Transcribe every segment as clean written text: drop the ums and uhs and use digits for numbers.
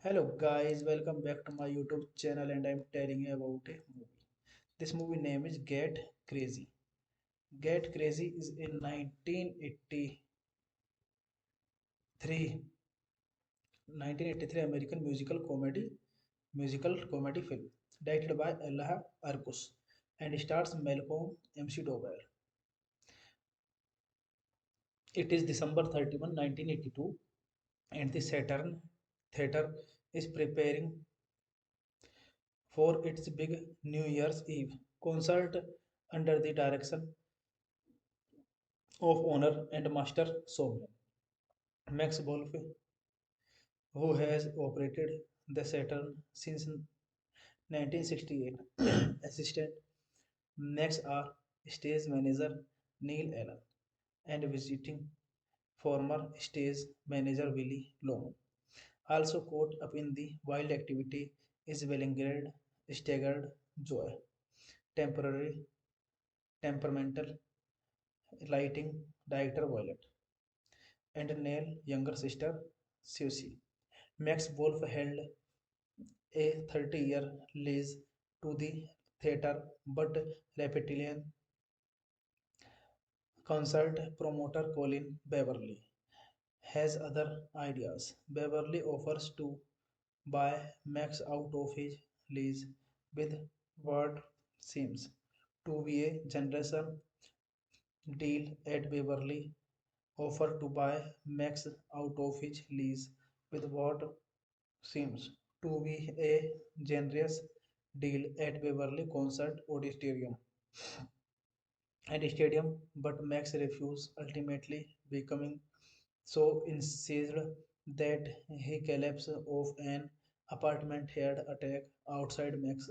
Hello guys, welcome back to my YouTube channel and I'm telling you about a movie. This movie name is Get Crazy. Get Crazy is a 1983 American musical comedy film directed by Allah Arkus and stars Malcolm MC Dovell. It is December 31, 1982 and the Saturn Theatre is preparing for its big New Year's Eve concert under the direction of owner and master showman Max Wolf, who has operated the Saturn since 1968. Assistant Max are stage manager Neil Allen and visiting former stage manager Willie Long. Also caught up in the wild activity is Wellingrad staggered joy, temporary, temperamental, lighting director Violet, and Neil younger sister Susie. Max Wolf held a 30-year lease to the theatre, but Reptilian concert promoter Colin Beverly has other ideas. Beverly offers to buy Max out of his lease with what seems to be a generation deal at Beverly offer to buy Max out of his lease with what seems to be a generous deal at Beverly Concert Auditorium and Stadium, but Max refused, ultimately becoming so incensed that he collapsed off an apartment head attack outside Max.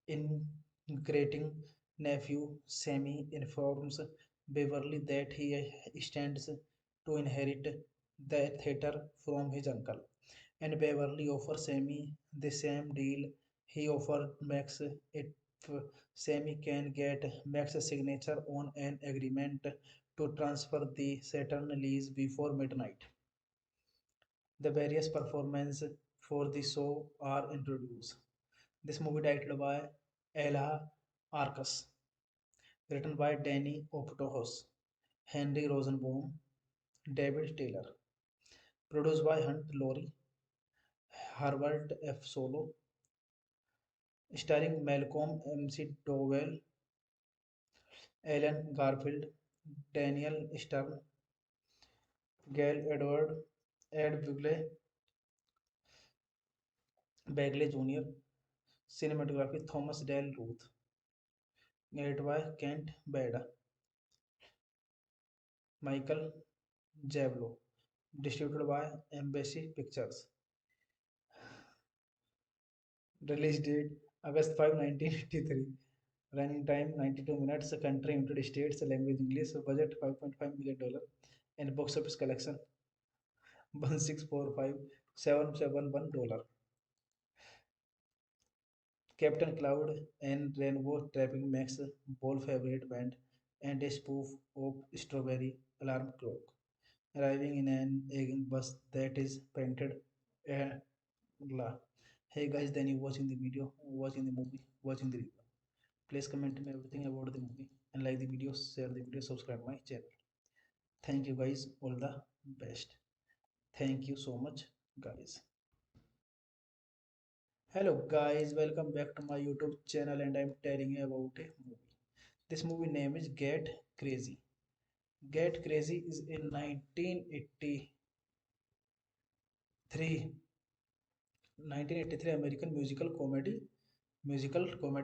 Integrating nephew Sammy informs Beverly that he stands to inherit the theater from his uncle, and Beverly offers Sammy the same deal he offered Max if Sammy can get Max's signature on an agreement to transfer the Saturn lease before midnight. The various performances for the show are introduced. This movie directed by Ella Arcus, written by Danny Optohos, Henry Rosenbaum, David Taylor, produced by Hunt Laurie, Herbert F. Solo, starring Malcolm McDowell, Alan Garfield, Daniel Stern, Gail Edward, Ed Bagley Jr., cinematography Thomas Dale Ruth, narrated by Kent Beda, Michael Javlo, distributed by Embassy Pictures. Release date August 5, 1983. Running time 92 minutes. Country United States. Language English. Budget $5.5 million. And box office collection 1,645,771 dollars. Captain Cloud and Rainbow Trapping Max Ball favorite band and a spoof of Strawberry Alarm Clock. Arriving in an egg bus that is painted blah. Hey guys, then you watching the video, watching the movie, watching the review. Please comment me everything about the movie and like the video, share the video, subscribe my channel. Thank you guys, all the best. Thank you so much, guys. Hello guys, welcome back to my YouTube channel and I'm telling you about a movie. This movie name is Get Crazy. Get Crazy is a 1983 American musical comedy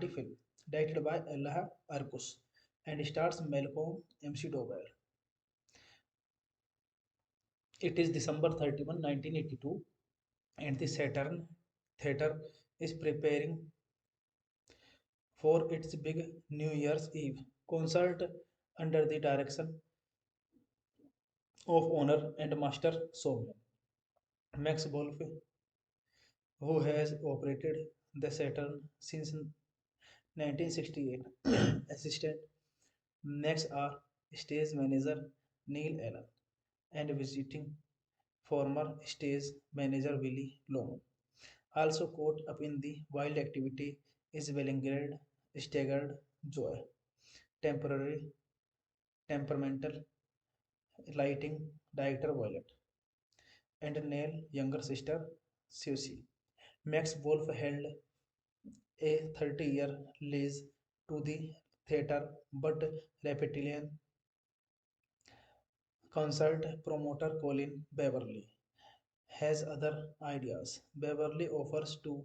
film directed by Allah Arkus and stars Malcolm McDowell. It is December 31, 1982, and the Saturn Theatre is preparing for its big New Year's Eve concert under the direction of owner and master showman Max Wolf, who has operated the Saturn since 1968. Assistant Max are stage manager Neil Allen and visiting former stage manager Willie Long. Also caught up in the wild activity is Wellingrad staggered joy, temporary, temperamental, lighting director Violet, and Neil younger sister Susie. Max Wolf held a 30-year lease to the theatre, but Reptilian concert promoter Colin Beverly has other ideas. Beverly offers to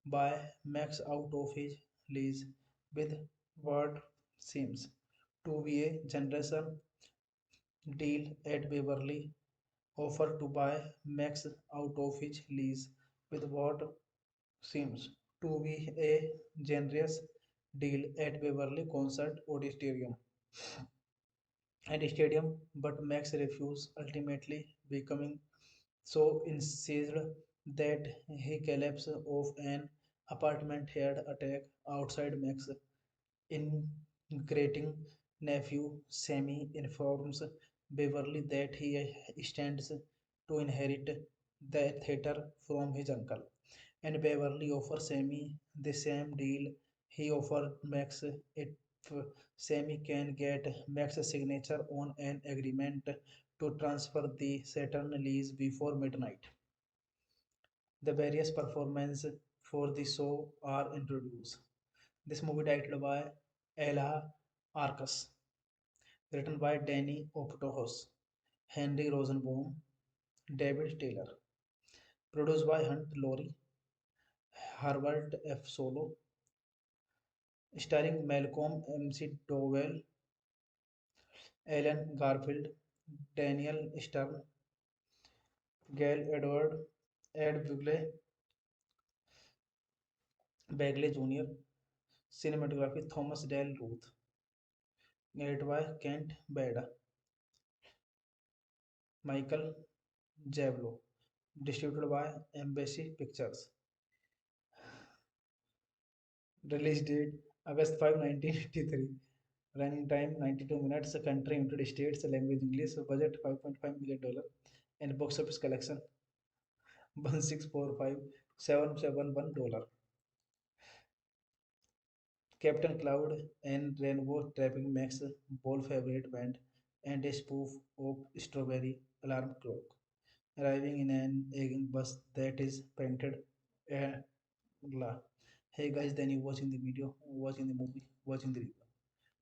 buy Max out of his lease with what seems to be a generous deal at Beverly offer to buy Max out of his lease with what seems to be a generous deal at Beverly Concert Auditorium and Stadium, but Max refused, ultimately becoming so incensed that he collapsed off an apartment head attack outside Max. Integrating nephew Sammy informs Beverly that he stands to inherit the theater from his uncle, and Beverly offers Sammy the same deal he offered Max if Sammy can get Max's signature on an agreement to transfer the Saturn lease before midnight. The various performances for the show are introduced. This movie directed by Ella Arcus, written by Danny Optohos, Henry Rosenbaum, David Taylor, produced by Hunt Laurie, Herbert F. Solo, starring Malcolm McDowell, Alan Garfield, Daniel Stern, Gail Edward, Ed Bagley Jr., cinematography Thomas Dale Ruth, narrated by Kent Beda, Michael Javlo, distributed by Embassy Pictures. Release date August 5, 1983. Running time 92 minutes. Country United States. Language English. Budget $5.5 million. And box office collection 1,645,771. Captain Cloud and Rainbow Trapping Max Ball favorite band and a spoof of Strawberry Alarm Clock. Arriving in an egging bus that is painted La. Hey guys, then you watching the video, watching the movie, watching the review.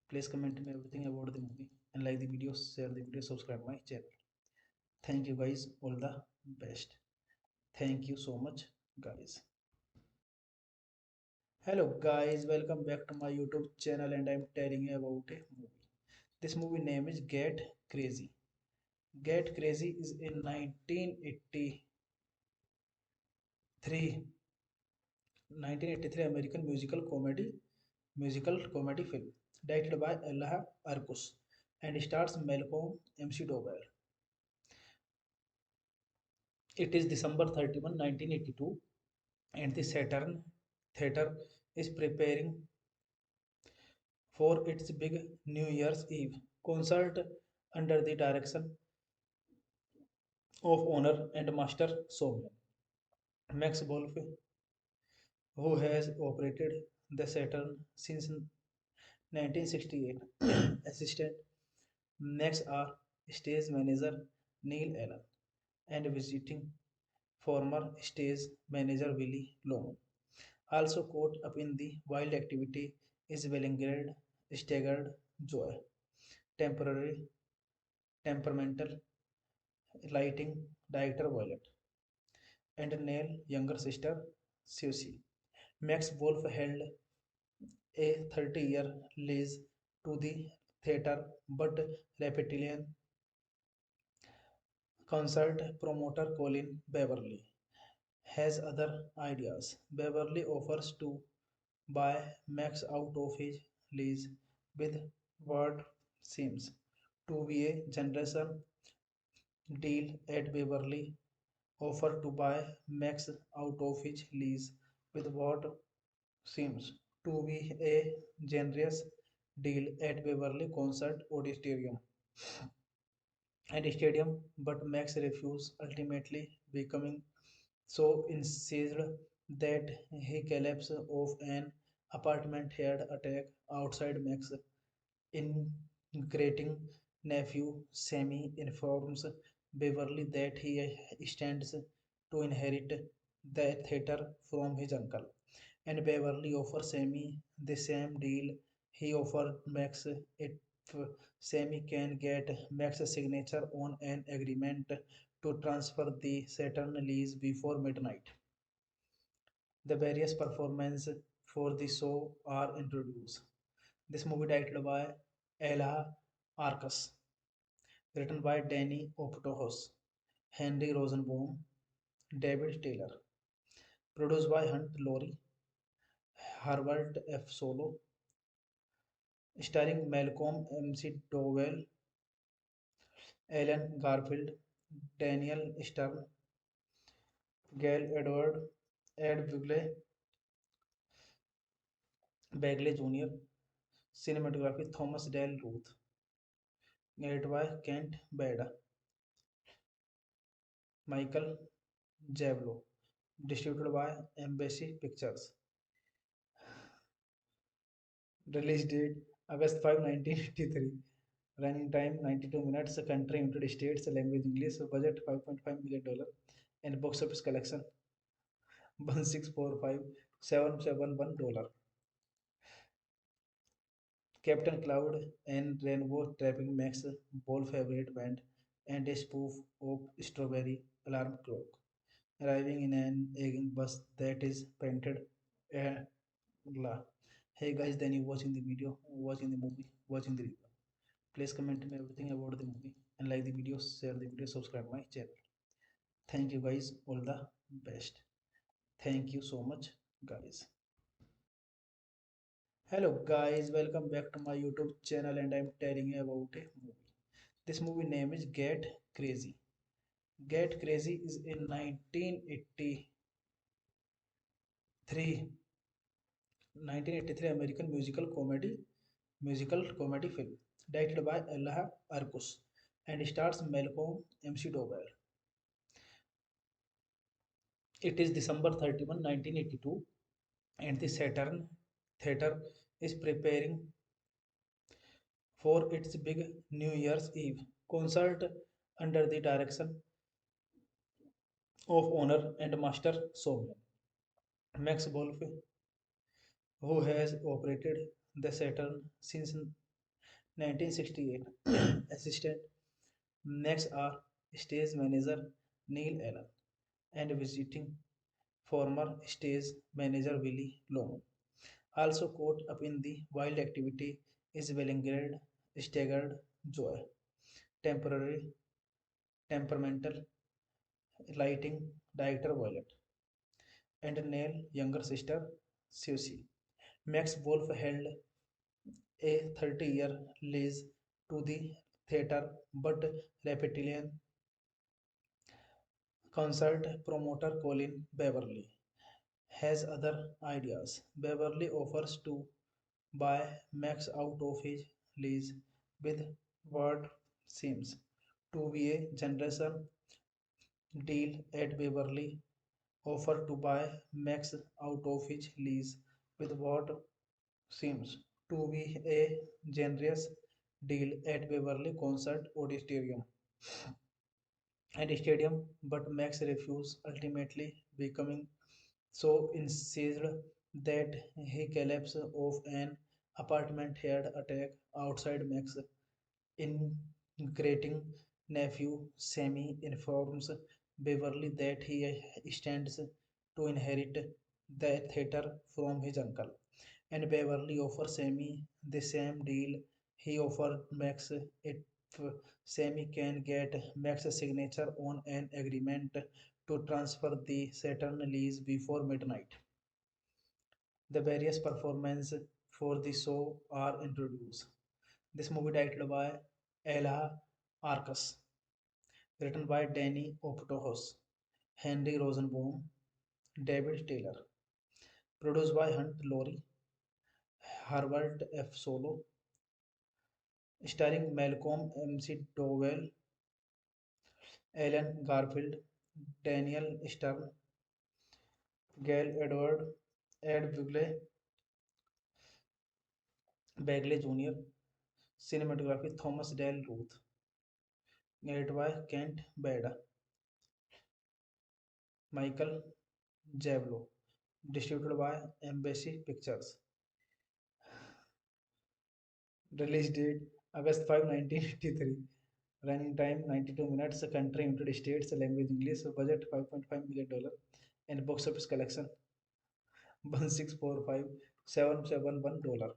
Please comment me everything about the movie and like the video, share the video, subscribe my channel. Thank you guys, all the best. Thank you so much, guys. Hello guys, welcome back to my YouTube channel and I'm telling you about a movie. This movie name is Get Crazy. Get Crazy is a 1983 American musical comedy film directed by Allah Arkus and stars Malcolm McDowell. It is December 31, 1982, and the Saturn Theatre is preparing for its big New Year's Eve concert under the direction of owner and master showman Max Wolfe, who has operated the Saturn since 1968. Assistant Max are stage manager Neil Allen and visiting former stage manager Willie Long. Also caught up in the wild activity is Bellingrad staggered joy, temporary temperamental lighting director Violet, and Neil younger sister Susie. Max Wolf held a 30-year lease to the theater, but Reptilian concert promoter Colin Beverly has other ideas. Beverly offers to buy Max out of his lease with what seems to be a generation deal at Beverly offer to buy Max out of his lease with what seems to be a generous deal at Beverly Concert Auditorium and Stadium, but Max refused, ultimately becoming so incensed that he collapsed off an apartment head attack outside Max. Integrating nephew Sammy informs Beverly that he stands to inherit the theater from his uncle, and Beverly offers Sammy the same deal he offered Max if Sammy can get Max's signature on an agreement to transfer the Saturn lease before midnight. The various performances for the show are introduced. This movie directed by Ella Arcus, written by Danny Optohos, Henry Rosenbaum, David Taylor, Produced by Hunt Laurie, Harvard F. Solo, starring Malcolm McDowell, Alan Garfield, Daniel Stern, Gail Edward, Ed Bagley Jr., cinematography Thomas Dale Ruth, narrated by Kent Beda, Michael Javlo, distributed by Embassy Pictures. Release date August 5, 1983. Running time 92 minutes. Country United States. Language English. Budget $5.5 million. And box office collection 1645771 dollar. Captain Cloud and Rainbow Trapping Max Ball favorite band and a spoof of Strawberry Alarm Clock. Arriving in an egging bus that is painted la. Hey guys, then you watching the video, watching the movie, watching the review. Please comment me everything about the movie and like the video, share the video, subscribe my channel. Thank you guys, all the best. Thank you so much, guys. Hello guys, welcome back to my YouTube channel and I'm telling you about a movie. This movie name is Get Crazy. Get Crazy is a 1983 American musical comedy film directed by Allah Arkus and stars Malcolm McDowell. It is December 31, 1982 and the Saturn Theatre is preparing for its big New Year's Eve concert under the direction of owner and master showman Max Wolf, who has operated the Saturn since 1968. Assistant Max are stage manager Neil Allen and visiting former stage manager Willie Long. Also caught up in the wild activity is Bellingrad staggered joy, temporary temperamental lighting director Violet, and Neil younger sister Susie. Max Wolf held a 30-year lease to the theater, but Reptilian concert promoter Colin Beverly has other ideas. Beverly offers to buy Max out of his lease with what seems to be a generation deal at Beverly offered to buy Max out of his lease with what seems to be a generous deal at Beverly Concert Auditorium and Stadium, but Max refused, ultimately becoming so incensed that he collapsed off an apartment head attack outside Max integrating nephew Sammy informs Beverly that he stands to inherit the theater from his uncle, and Beverly offers Sammy the same deal he offered Max if Sammy can get Max's signature on an agreement to transfer the Saturn lease before midnight. The various performances for the show are introduced. This movie directed by Ella Arcus, written by Danny Optohos, Henry Rosenbaum, David Taylor, produced by Hunt Laurie, Harvard F. Solo, starring Malcolm McDowell, Alan Garfield, Daniel Stern, Gail Edward, Ed Bagley Jr., cinematography Thomas Dale Ruth, narrated by Kent Beda, Michael Javlo, distributed by Embassy Pictures. Release date August 5, 1983. Running time 92 minutes. Country United States. Language English. Budget $5.5 million. And box office collection 1645771 dollar.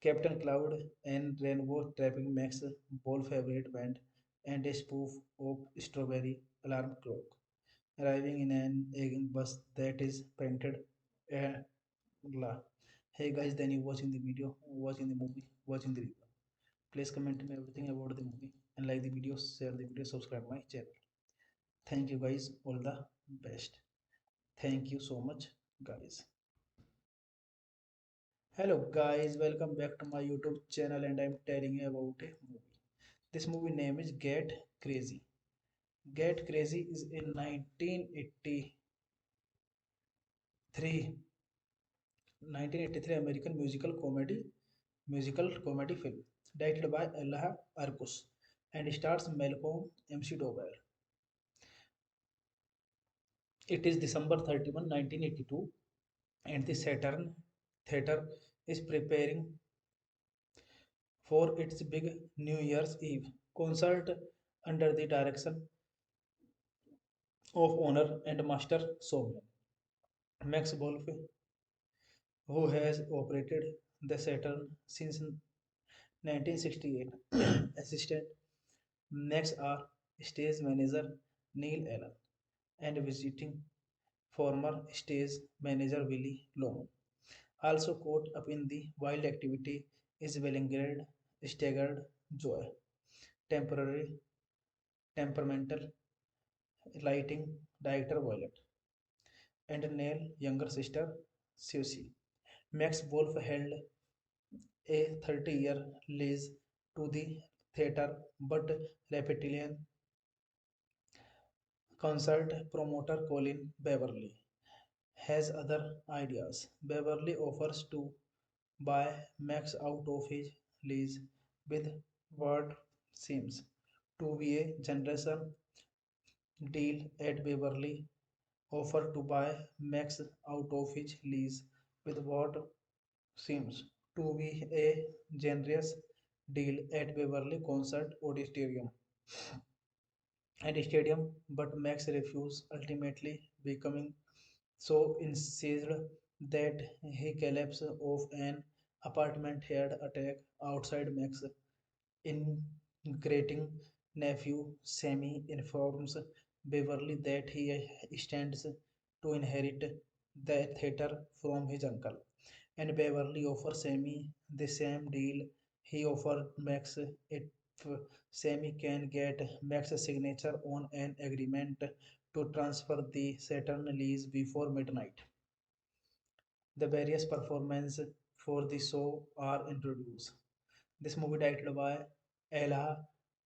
Captain Cloud and Rainbow Trapping Max Ball favorite band and a spoof of Strawberry Alarm Clock. arriving in an aging bus that is painted uh, blah. Hey guys, then you watching the video, watching the movie, watching the review. Please comment me everything about the movie and like the video, share the video, subscribe my channel. Thank you guys, all the best. Thank you so much, guys. Hello guys, welcome back to my YouTube channel and I'm telling you about a movie. This movie name is Get Crazy. Get Crazy is a 1983 1983 American musical comedy film directed by Ella Arcus and stars Malcolm McDowell. It is December 31, 1982 and the Saturn Theatre is preparing for its big New Year's Eve concert under the direction of owner and master showman Max Wolfe, who has operated the Saturn since 1968. Assistant next are stage manager Neil Allen and visiting former stage manager Willie Loman. Also caught up in the wild activity is Wellingrad staggered joy, temporary temperamental lighting director Violet, and Neil younger sister Susie. Max Wolf held a 30-year lease to the theatre, but Reptilian concert promoter Colin Beverly has other ideas. Beverly offers to buy Max out of his lease with what seems to be a generation deal at Beverly offer to buy Max out of his lease with what seems to be a generous deal at Beverly Concert Auditorium and Stadium, but Max refused, ultimately becoming so incensed that he collapsed off an apartment head attack outside Max. Integrating nephew Sammy informs Beverly that he stands to inherit the theater from his uncle, and Beverly offers Sammy the same deal he offered Max if Sammy can get Max's signature on an agreement to transfer the Saturn lease before midnight. The various performances for the show are introduced. This movie directed by Ella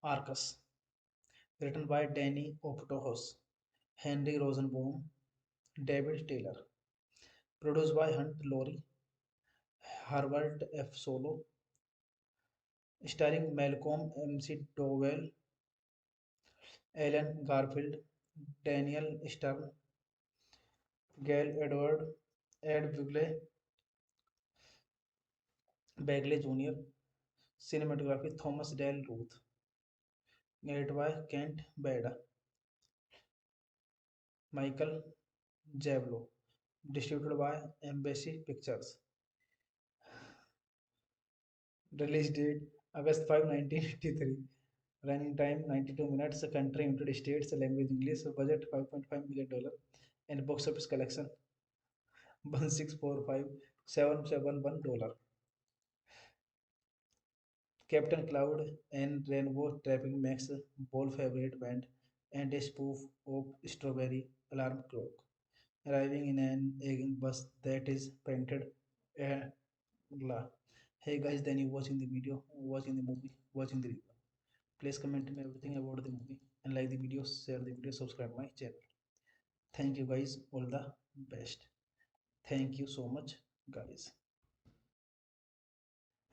Arcus, written by Danny Optohos, Henry Rosenbaum, David Taylor, produced by Hunt Laurie, Herbert F. Solo, starring Malcolm McDowell, Alan Garfield, Daniel Stern, Gail Edward, Ed Bagley Jr., cinematography Thomas Dale Ruth, narrated by Kent Beda, Michael Javlo, distributed by Embassy Pictures. Release date August 5, 1983. Running time 92 minutes. Country United States. Language English. Budget $5.5 million. And box office collection 1,645,771. Captain Cloud and Rainbow Trapping Max Ball favorite band and a spoof of Strawberry Alarm Clock. Arriving in an aging bus that is painted uh, blah. Hey guys, then you watching the video, watching the movie, watching the review. Please comment me everything about the movie and like the video, share the video, subscribe my channel. Thank you guys, all the best. Thank you so much, guys.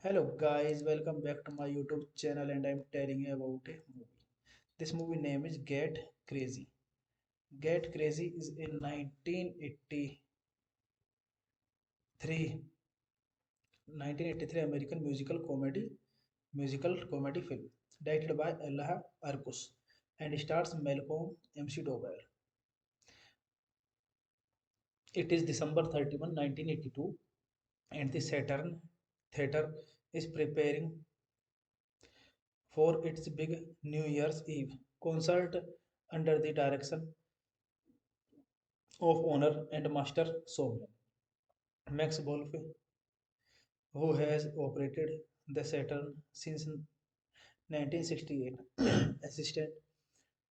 Hello guys, welcome back to my YouTube channel and I'm telling you about a movie. This movie name is Get Crazy. Get Crazy is a 1983 American musical comedy film directed by Ella Arcus and stars Malcolm McDowell. It is December 31, 1982 and the Saturn Theatre is preparing for its big New Year's Eve concert under the direction of owner and master showman. Max Wolf, who has operated the Saturn since 1968, assistant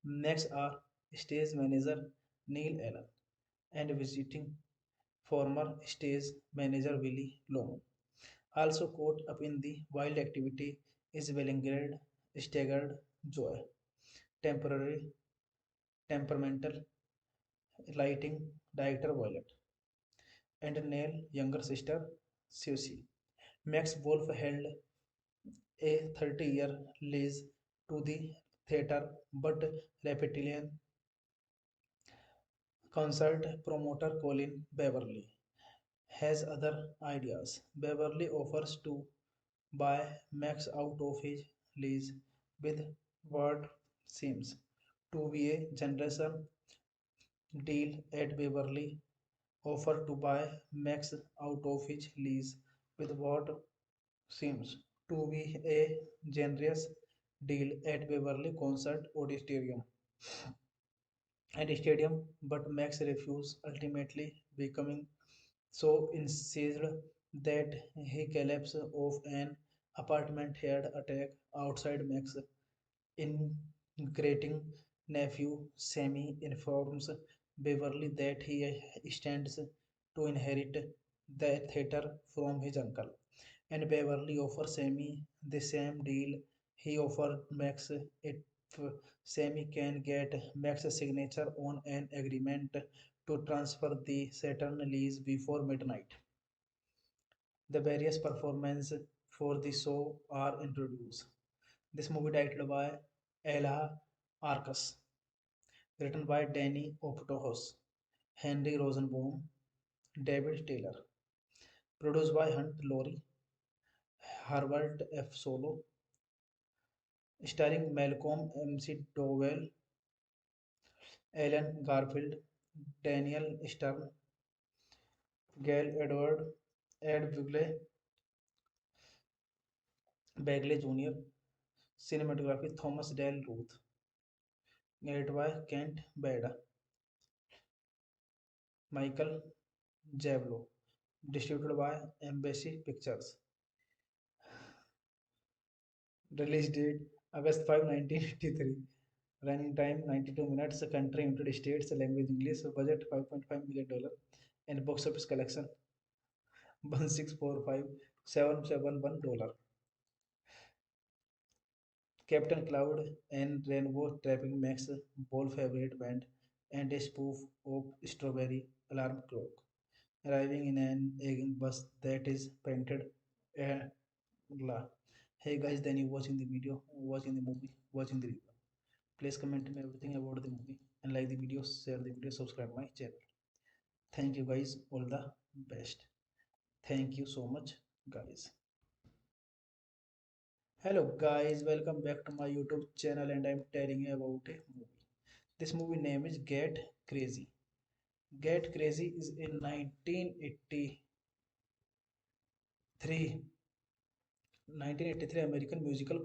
Max are stage manager Neil Allen and visiting former stage manager Willie Loman. Also caught up in the wild activity is Wellingrad staggered joy, temporary, temperamental, lighting director Violet, and Neil younger sister Susie. Max Wolf held a 30-year lease to the theatre, but Reptilian concert promoter Colin Beverly has other ideas. Beverly offers to buy Max out of his lease with what seems to be a generation deal at Beverly offer to buy Max out of his lease with what seems to be a generous deal at Beverly Concert Auditorium and Stadium, but Max refused, ultimately becoming so incensed that he collapsed off an apartment head attack outside Max integrating nephew Sammy informs Beverly that he stands to inherit the theater from his uncle, and Beverly offers Sammy the same deal he offered Max if Sammy can get Max's signature on an agreement to transfer the Saturn lease before midnight. The various performances for the show are introduced. This movie directed by Ella Arcus, written by Danny Optohos, Henry Rosenbaum, David Taylor, produced by Hunt Laurie, Herbert F. Solo, starring Malcolm McDowell, Alan Garfield, Daniel Stern, Gail Edward, Ed Bagley Jr., cinematography Thomas Dale Ruth, narrated by Kent Beda, Michael Javlo, distributed by Embassy Pictures. Release date August 5, 1983. Running time 92 minutes. Country United States. Language English. Budget $5.5 million. And box office collection 1,645,771 dollars. Captain Cloud and Rainbow Trapping Max Ball favorite band and a spoof of Strawberry Alarm Clock. Arriving in an egg bus that is painted blah. Hey guys, then you watching the video, watching the movie, watching the review. Please comment me everything about the movie and like the video, share the video, subscribe my channel. Thank you guys, all the best. Thank you so much, guys. Hello guys, welcome back to my YouTube channel and I'm telling you about a movie. This movie name is Get Crazy. Get Crazy is a 1983 1983 American musical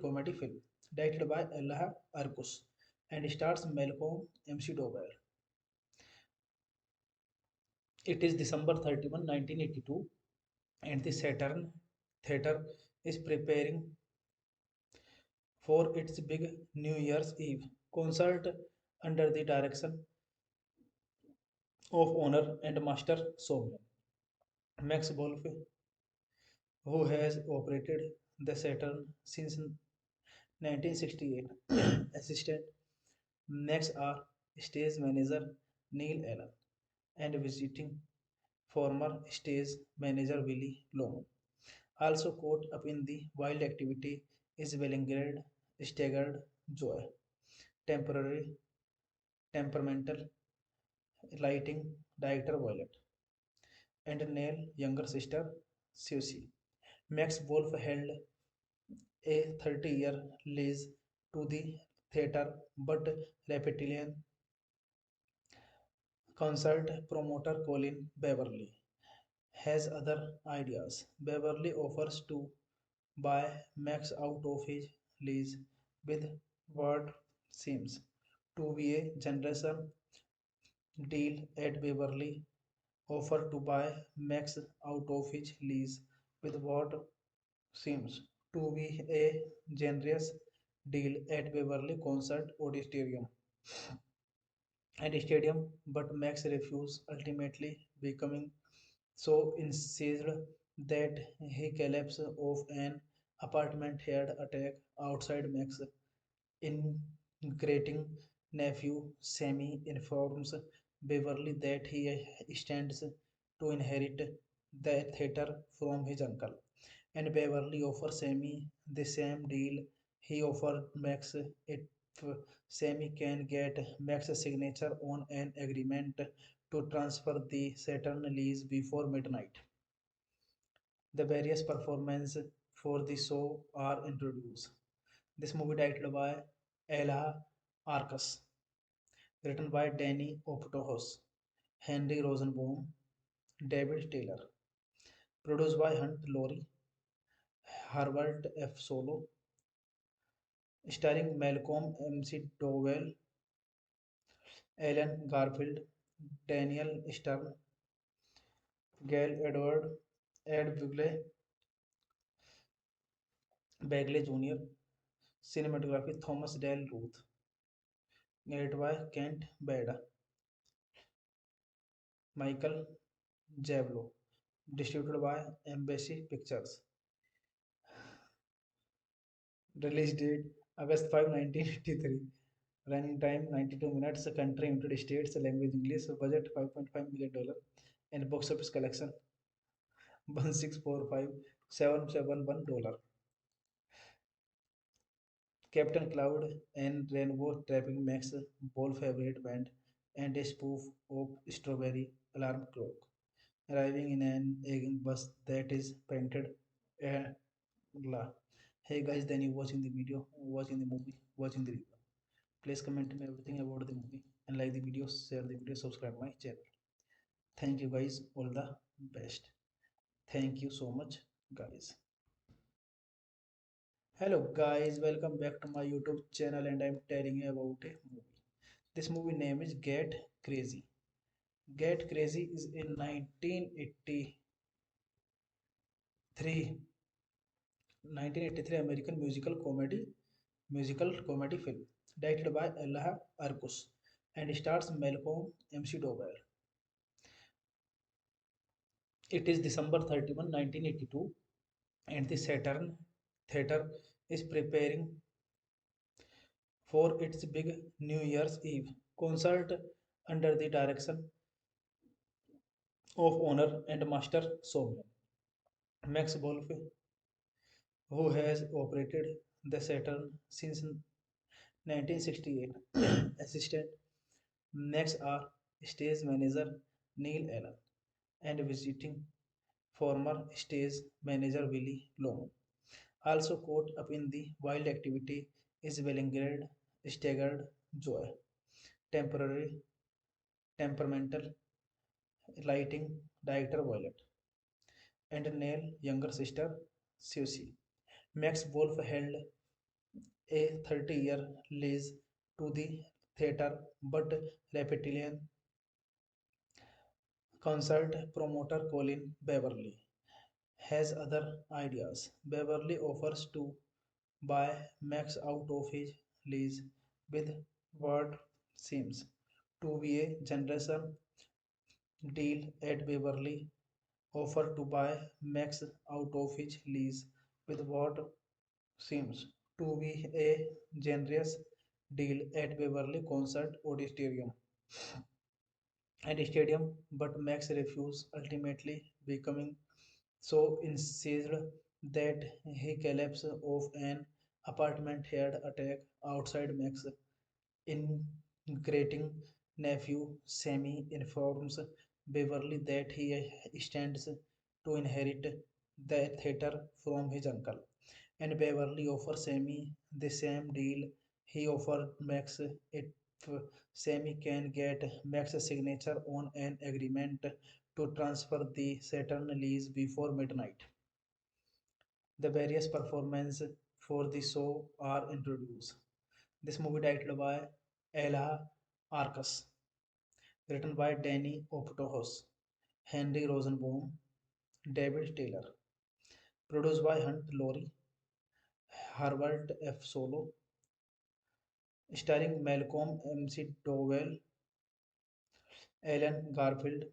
comedy film directed by Ella Arcus and stars Malcolm McDowell. It is December 31, 1982 and the Saturn Theatre is preparing for its big New Year's Eve concert under the direction of owner and master showman Max Wolf, who has operated the Saturn since 1968. Assistant Max are stage manager Neil Allen and visiting former stage manager Willie Loman. Also caught up in the wild activity is Wellingrad staggered joy, temporary, temperamental, lighting director Violet, and Neil younger sister Susie. Max Wolf held a 30-year lease to the theatre, but Reptilian concert promoter Colin Beverly has other ideas. Beverly offers to buy Max out of his lease with what seems to be a generous deal at Beverly offered to buy Max out of his lease with what seems to be a generous deal at Beverly Concert Auditorium and Stadium, but Max refused, ultimately becoming so incensed that he collapsed off an apartment head attack outside Max. Integrating nephew Sammy informs Beverly that he stands to inherit the theater from his uncle, and Beverly offers Sammy the same deal he offered Max if Sammy can get Max's signature on an agreement to transfer the Saturn lease before midnight. The various performances for the show are introduced. This movie directed by Ella Arcus, written by Danny Optohos, Henry Rosenbaum, David Taylor, produced by Hunt Laurie, Harvard F. Solo, starring Malcolm McDowell, Alan Garfield, Daniel Stern, Gail Edward, Ed Bagley Jr., cinematography Thomas Dale Ruth, narrated by Kent Beda, Michael Javlo, distributed by Embassy Pictures. Release date August 5, 1983. Running time 92 minutes. Country United States. Language English. Budget $5.5 million. And box office collection 1,645,771. Captain Cloud and Rainbow Trapping Max Ball favorite band and a spoof of Strawberry Alarm Clock. Arriving in an egging bus that is painted La. Hey guys, then you watching the video, watching the movie, watching the review. Please comment me everything about the movie and like the video, share the video, subscribe my channel. Thank you guys, all the best. Thank you so much, guys. Hello guys, welcome back to my YouTube channel and I'm telling you about a movie. This movie name is Get Crazy. Get Crazy is a 1983 1983 American musical comedy film directed by Allah Arkus and stars Malcolm McDowell. It is December 31, 1982 and the Saturn Theatre is preparing for its big New Year's Eve concert under the direction of owner and master showman Max Wolf, who has operated the Saturn since 1968. Assistant Max are stage manager Neil Allen and visiting former stage manager Willie Long. Also caught up in the wild activity is Wellingrad staggered joy, temporary temperamental lighting director Violet, and Neil younger sister Susie. Max Wolf held a 30-year lease to the theater, but Reptilian concert promoter Colin Beverly has other ideas. Beverly offers to buy Max out of his lease with what seems to be a generation deal at Beverly offered to buy Max out of his lease with what seems to be a generous deal at Beverly Concert Auditorium and Stadium, but Max refused, ultimately becoming so incensed that he collapsed off an apartment head attack outside Max. Integrating nephew Sammy informs Beverly that he stands to inherit the theater from his uncle, and Beverly offers Sammy the same deal he offered Max if Sammy can get Max's signature on an agreement to transfer the Saturn lease before midnight. The various performances for the show are introduced. This movie directed by Ella Arcus, written by Danny Optohos, Henry Rosenbaum, David Taylor, produced by Hunt Laurie, Herbert F. Solo, starring Malcolm McDowell, Alan Garfield,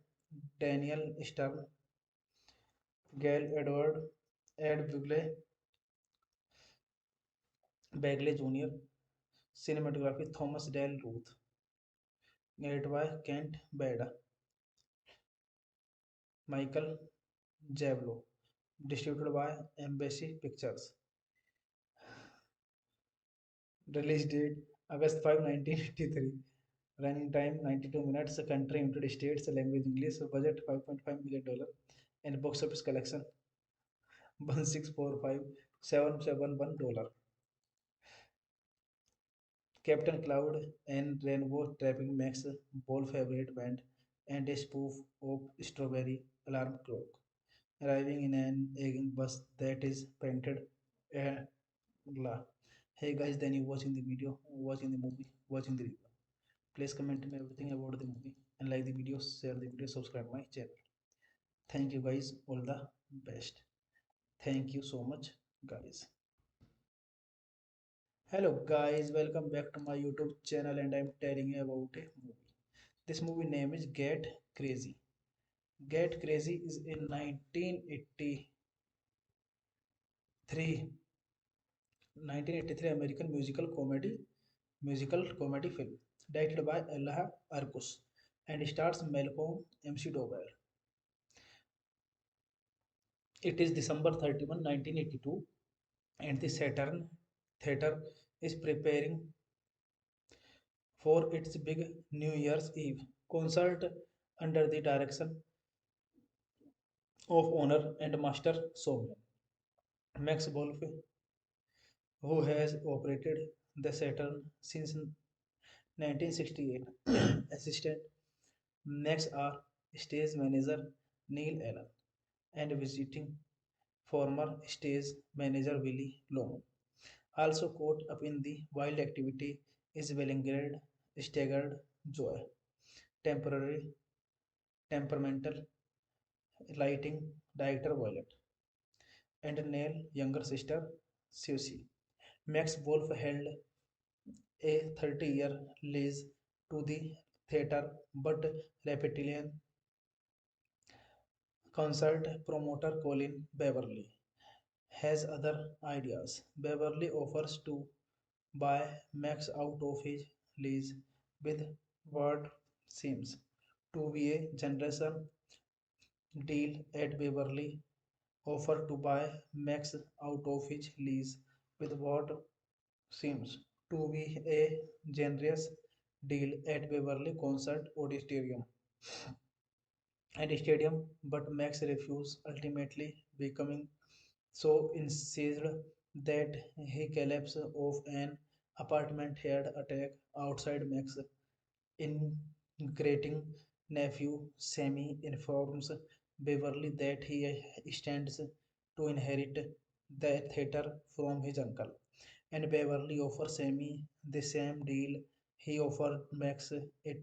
Daniel Stern, Gail Edward, Ed Bagley Jr., cinematography Thomas Dale Ruth, narrated by Kent Beda, Michael Javlo, distributed by Embassy Pictures. Release date August 5, 1983. Running time 92 minutes. Country United States. Language English. Budget $5.5 million. And box office collection 1,645,771 dollars. Captain Cloud and Rainbow Trapping makes ball favorite band and a spoof of Strawberry Alarm Clock, arriving in an egging bus that is painted blah. Hey guys, then you watching the video, watching the movie, watching the review. Please comment me everything about the movie and like the video, share the video, subscribe my channel. Thank you guys, all the best. Thank you so much, guys. Hello guys, welcome back to my YouTube channel and I'm telling you about a movie. This movie name is Get Crazy. Get Crazy is a 1983 1983 American musical comedy film directed by Ella Arcus and stars Malcolm McDowell. It is December 31, 1982 and the Saturn Theatre is preparing for its big New Year's Eve concert under the direction of owner and master showman Max Wolf, who has operated the Saturn since 1968. Assistant Max are stage manager Neil Allen and visiting former stage manager Willie Loman. Also caught up in the wild activity is Bellingrad staggered joy, temporary temperamental lighting director Violet, and Neil younger sister Susie. Max Wolf held a 30-year lease to the theater, but Reptilian concert promoter Colin Beverly has other ideas. Beverly offers to buy Max out of his lease with what seems to be a generation deal at Beverly offered to buy Max out of his lease with what seems to be a generous deal at Beverly Concert Auditorium and Stadium, but Max refused, ultimately becoming so incensed that he collapsed off an apartment head attack outside Max. Integrating nephew Sammy informs Beverly that he stands to inherit the theater from his uncle, and Beverly offers Sammy the same deal he offered Max if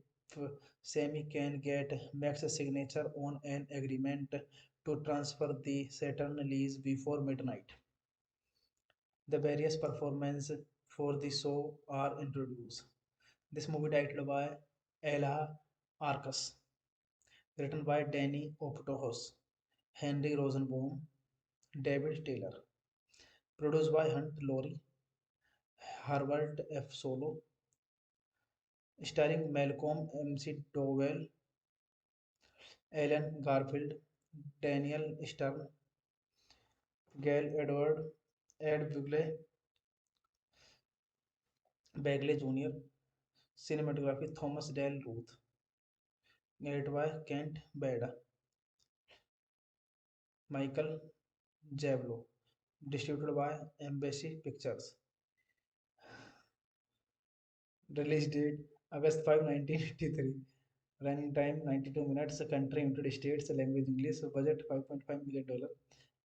Sammy can get Max's signature on an agreement to transfer the Saturn lease before midnight. The various performances for the show are introduced. This movie directed by Ella Arcus, written by Danny Optohos, Henry Rosenbaum, David Taylor, produced by Hunt Laurie, Herbert F. Solo, starring Malcolm McDowell, Alan Garfield, Daniel Stern, Gail Edward, Ed Bagley Jr., cinematography Thomas Dale Ruth, narrated by Kent Beda, Michael Javlo, distributed by Embassy Pictures. Release date August 5, 1983. Running time 92 minutes. Country United States. Language English. Budget $5.5 million.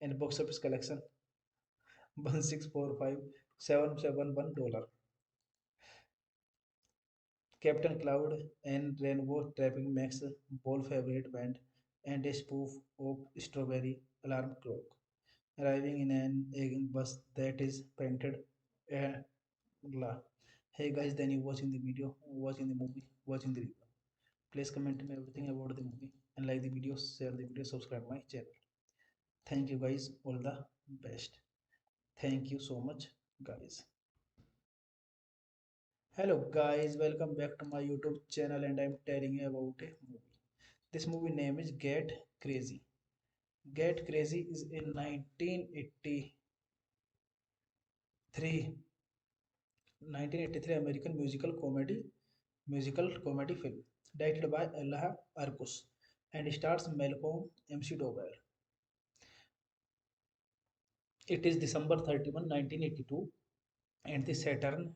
And box office collection 1,645,771 dollars. Captain Cloud and Rainbow Trapping Max Ball favorite band and a spoof of Strawberry Alarm Clock, arriving in an egging bus that is painted uh, blah. Hey guys, then you watching the video, watching the movie, watching the review. Please comment me everything about the movie and like the video, share the video, subscribe my channel. Thank you guys, all the best. Thank you so much, guys. Hello guys, welcome back to my YouTube channel and I'm telling you about a movie. This movie name is Get Crazy. Get Crazy is a 1983 1983 American musical comedy film directed by Allah Arkus and stars Malcolm McDowell. It is December 31, 1982 and the Saturn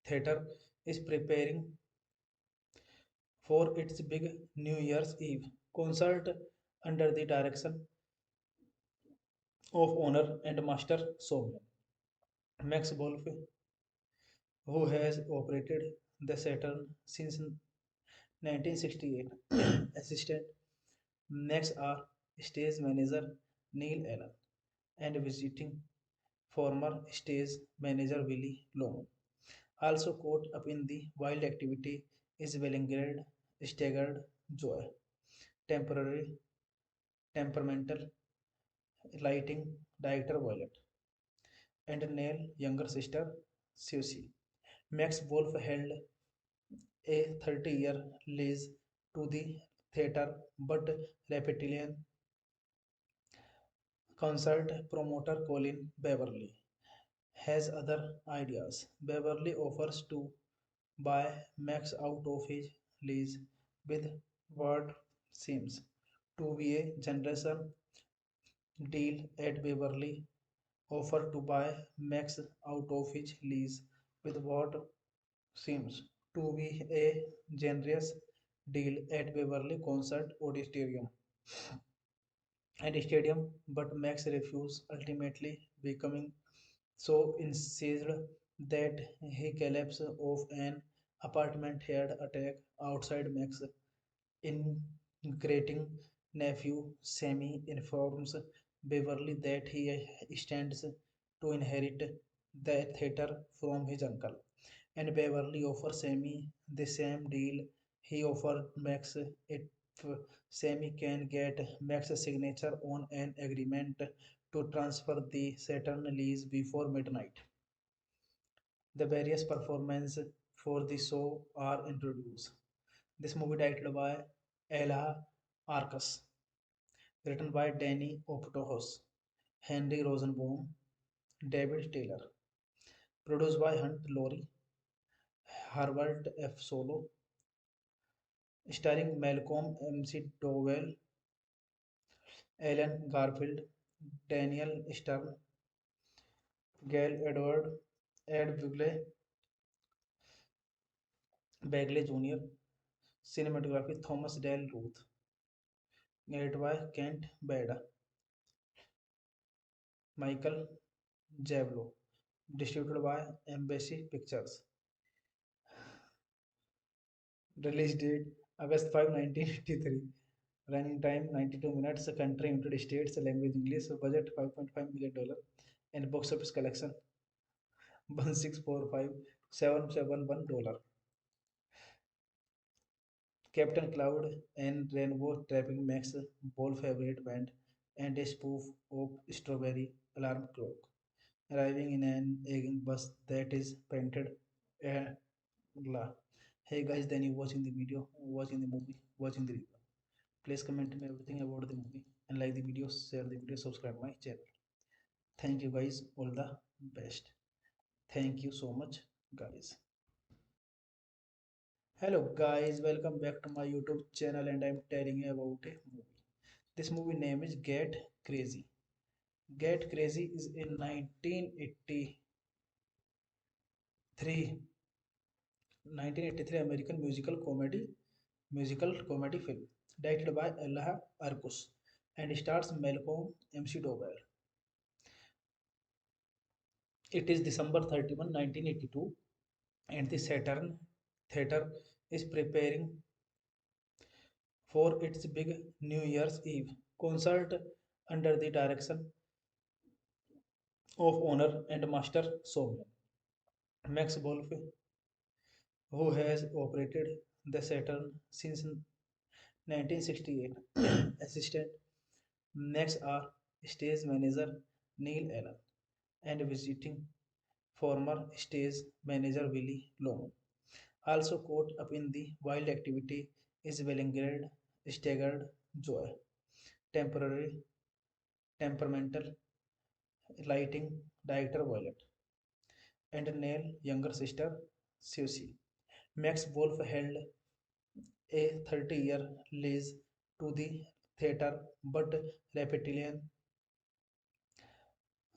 Theatre is preparing for its big New Year's Eve concert under the direction of owner and master showman Max Wolfe, who has operated the Saturn since 1968. Assistant Max are stage manager Neil Allen and visiting former stage manager Willie Long. Also caught up in the wild activity is Wellingrad staggered joy, temporary temperamental lighting director Violet, and Neil younger sister Susie. Max Wolf held a 30-year lease to the theatre, but Reptilian concert promoter Colin Beverly has other ideas. Beverly offers to buy Max out of his lease with what seems to be a generation deal at Beverly offer to buy Max out of his lease with what seems to be a generous deal at Beverly Concert Auditorium and Stadium, but Max refused, ultimately becoming so incensed that he collapsed off an apartment head attack outside Max. Integrating nephew Sammy informs Beverly that he stands to inherit the theater from his uncle, and Beverly offers Sammy the same deal he offered Max if Sammy can get Max's signature on an agreement to transfer the Saturn lease before midnight. The various performances for the show are introduced. This movie directed by Ella Arcus, written by Danny Optohos, Henry Rosenbaum, David Taylor, produced by Hunt Laurie, Harvard F. Solo, starring Malcolm McDowell, Alan Garfield, Daniel Stern, Gail Edward, Ed Bagley Jr., cinematography Thomas Dale Ruth, narrated by Kent Beda, Michael Javlo, distributed by Embassy Pictures. Release date August 5, 1983. Running time 92 minutes. Country United States. Language English. Budget $5.5 million. And box office collection 1,645,771. Captain Cloud and Rainbow Trapping Max Ball favorite band and a spoof of Strawberry Alarm Clock, arriving in an egging bus that is painted uh, blah. Hey guys, then you watching the video, watching the movie, watching the review. Please comment me everything about the movie and like the video, share the video, subscribe my channel. Thank you guys, all the best. Thank you so much, guys. Hello guys, welcome back to my YouTube channel and I'm telling you about a movie. This movie name is Get Crazy. Get Crazy is a 1983 American musical comedy film directed by Allah Arkus and stars Malcolm McDowell. It is December 31, 1982 and the Saturn Theatre is preparing for its big New Year's Eve concert under the direction of owner and master showman Max Wolf, who has operated the Saturn since 1968. Assistant Max are stage manager Neil Allen and visiting former stage manager Willie Long. Also caught up in the wild activity is Wellingrad staggered joy, temporary, temperamental lighting director Violet, and Neil younger sister Susie. Max Wolf held a 30-year lease to the theatre, but Reptilian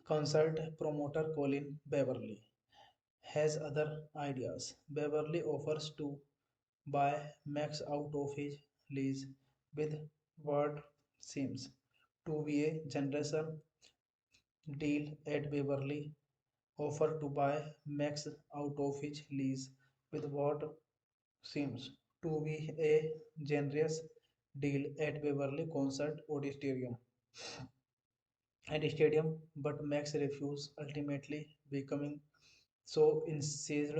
concert promoter Colin Beverly has other ideas. Beverly offers to buy Max out of his lease with what seems to be a generation deal at Beverly offer to buy Max out of his lease with what seems to be a generous deal at Beverly Concert Auditorium and Stadium, but Max refused, ultimately becoming so incensed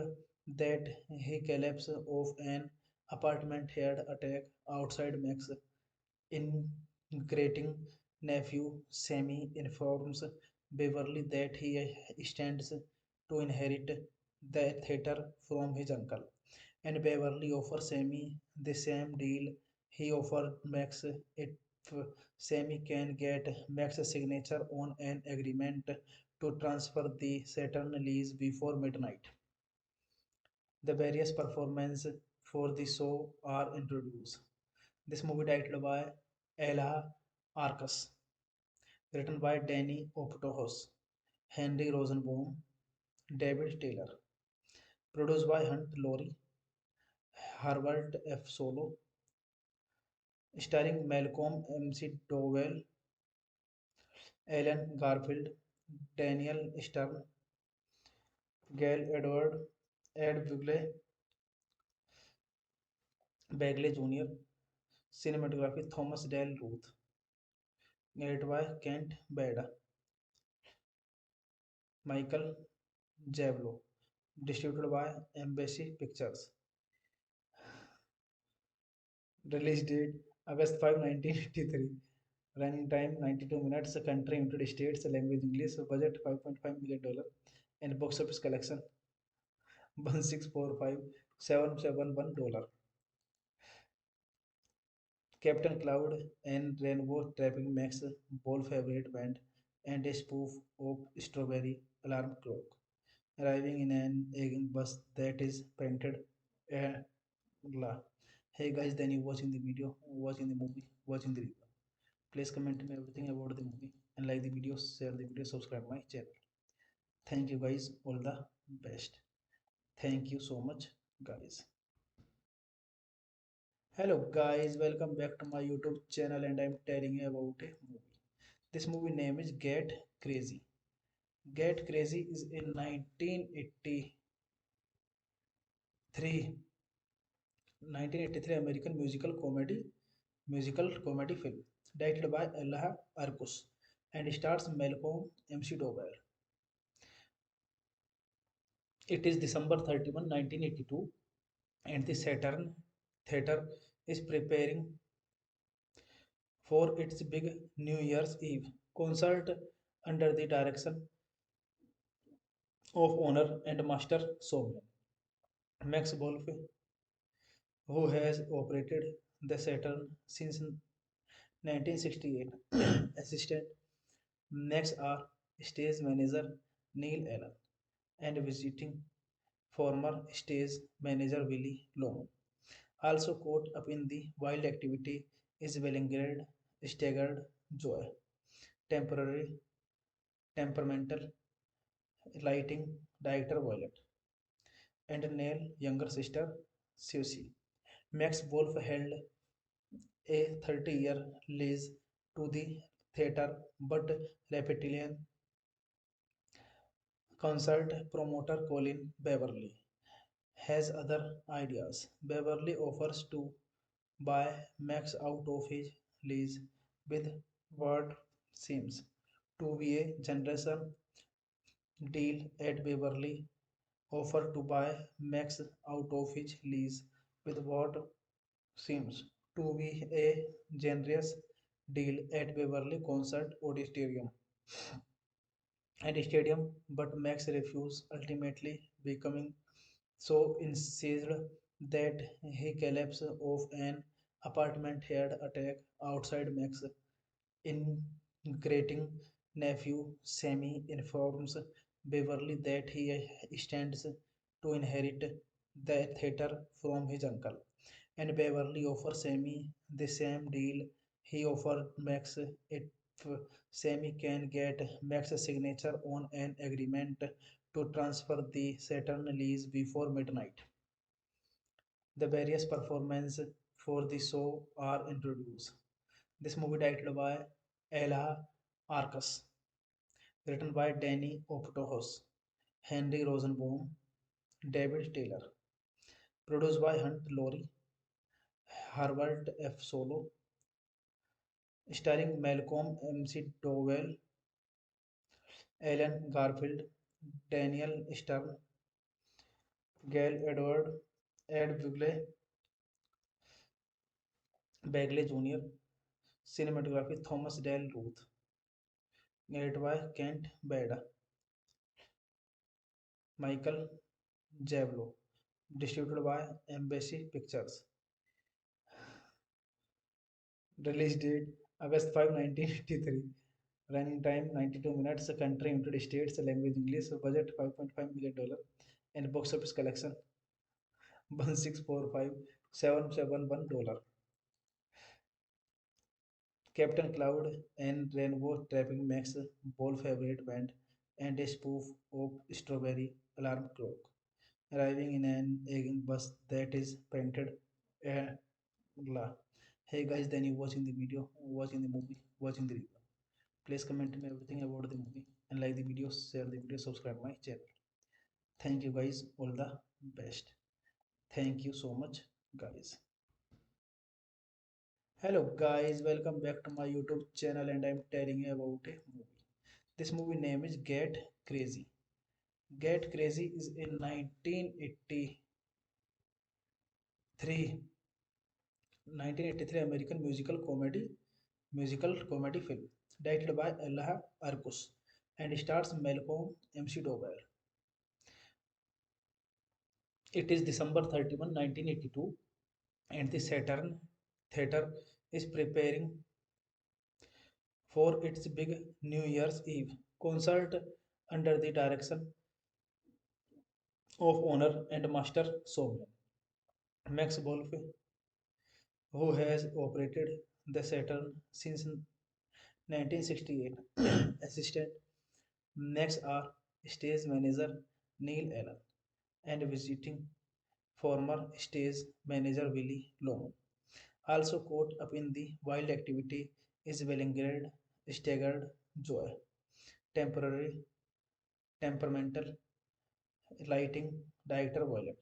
that he collapsed off an apartment head attack outside Max. Integrating nephew Sammy informs Beverly that he stands to inherit the theater from his uncle, and Beverly offers Sammy the same deal he offered Max if Sammy can get Max's signature on an agreement to transfer the Saturn lease before midnight. The various performances for the show are introduced. This movie directed by Ella Arcus, written by Danny Optohos, Henry Rosenbaum, David Taylor, produced by Hunt Laurie, Harvard F. Solo, starring Malcolm McDowell, Alan Garfield, Daniel Stern, Gail Edward, Ed Bagley Jr., cinematography Thomas Dale Ruth, narrated by Kent Beda, Michael Javlo, distributed by Embassy Pictures. Release date August 5, 1983. Running time 92 minutes. Country United States. Language English. Budget $5.5 million. And box office collection 1,645,771. Captain Cloud and Rainbow Trapping Max Ball favorite band and a spoof of Strawberry Alarm Clock. Arriving in an egging bus that is painted blah. Hey guys, then you watching the video, watching the movie, watching the review. Please comment me everything about the movie and like the video, share the video, subscribe my channel. Thank you guys, all the best. Thank you so much, guys. Hello guys, welcome back to my YouTube channel and I'm telling you about a movie. This movie name is Get Crazy. Get Crazy is a 1983 1983 American musical comedy film directed by Allah Arkus and stars Malcolm McDowell. It is December 31, 1982 and the Saturn Theatre is preparing for its big New Year's Eve concert under the direction of owner and master showman Max Wolf, who has operated the Saturn since 1968. Assistant Max are stage manager Neil Allen and visiting former stage manager Willie Long. Also caught up in the wild activity is Wellingrad staggered joy, temporary, temperamental lighting director Violet, and Neil younger sister Susie. Max Wolf held a 30-year lease to the theatre, but Reptilian concert promoter Colin Beverly has other ideas. Beverly offers to buy Max out of his lease with what seems to be a generation deal at Beverly offer to buy Max out of his lease with what seems to be a generous deal at Beverly Concert Auditorium and Stadium, but Max refused, ultimately becoming so incensed that he collapsed off an apartment head attack outside Max. Integrating nephew Sammy informs Beverly that he stands to inherit the theater from his uncle, and Beverly offers Sammy the same deal he offered Max if Sammy can get Max's signature on an agreement to transfer the Saturn lease before midnight. The various performances for the show are introduced. This movie directed by Ella Arcus, written by Danny Optohos, Henry Rosenbaum, David Taylor, produced by Hunt Laurie, Herbert F. Solo, starring Malcolm McDowell, Alan Garfield, Daniel Stern, Gail Edward, Ed Bagley Jr., cinematography Thomas Dale Ruth, narrated by Kent Beda, Michael Javlo, distributed by Embassy Pictures. Release date August 5, 1983. Running time 92 minutes. Country United States. Language English. Budget $5.5 million. And box office collection 1,645,771. Captain Cloud and Rainbow Trapping Max Ball favorite band and a spoof of Strawberry Alarm Clock. Arriving in an egging bus that is painted La. Hey guys, then you watching the video, watching the movie, watching the review. Please comment me everything about the movie and like the video, share the video, subscribe my channel. Thank you guys, all the best. Thank you so much, guys. Hello guys, welcome back to my YouTube channel and I'm telling you about a movie. This movie name is Get Crazy. Get Crazy is a 1983 1983 American musical comedy film directed by Allah Arkus and stars Malcolm McDowell. It is December 31, 1982 and the Saturn Theatre is preparing for its big New Year's Eve concert under the direction of owner and master showman Max Wolfe, who has operated the Saturn since 1968. Assistant Max are stage manager Neil Allen and visiting former stage manager Willie Loman. Also caught up in the wild activity is Wellingrad staggered joy, temporary temperamental lighting director Violet,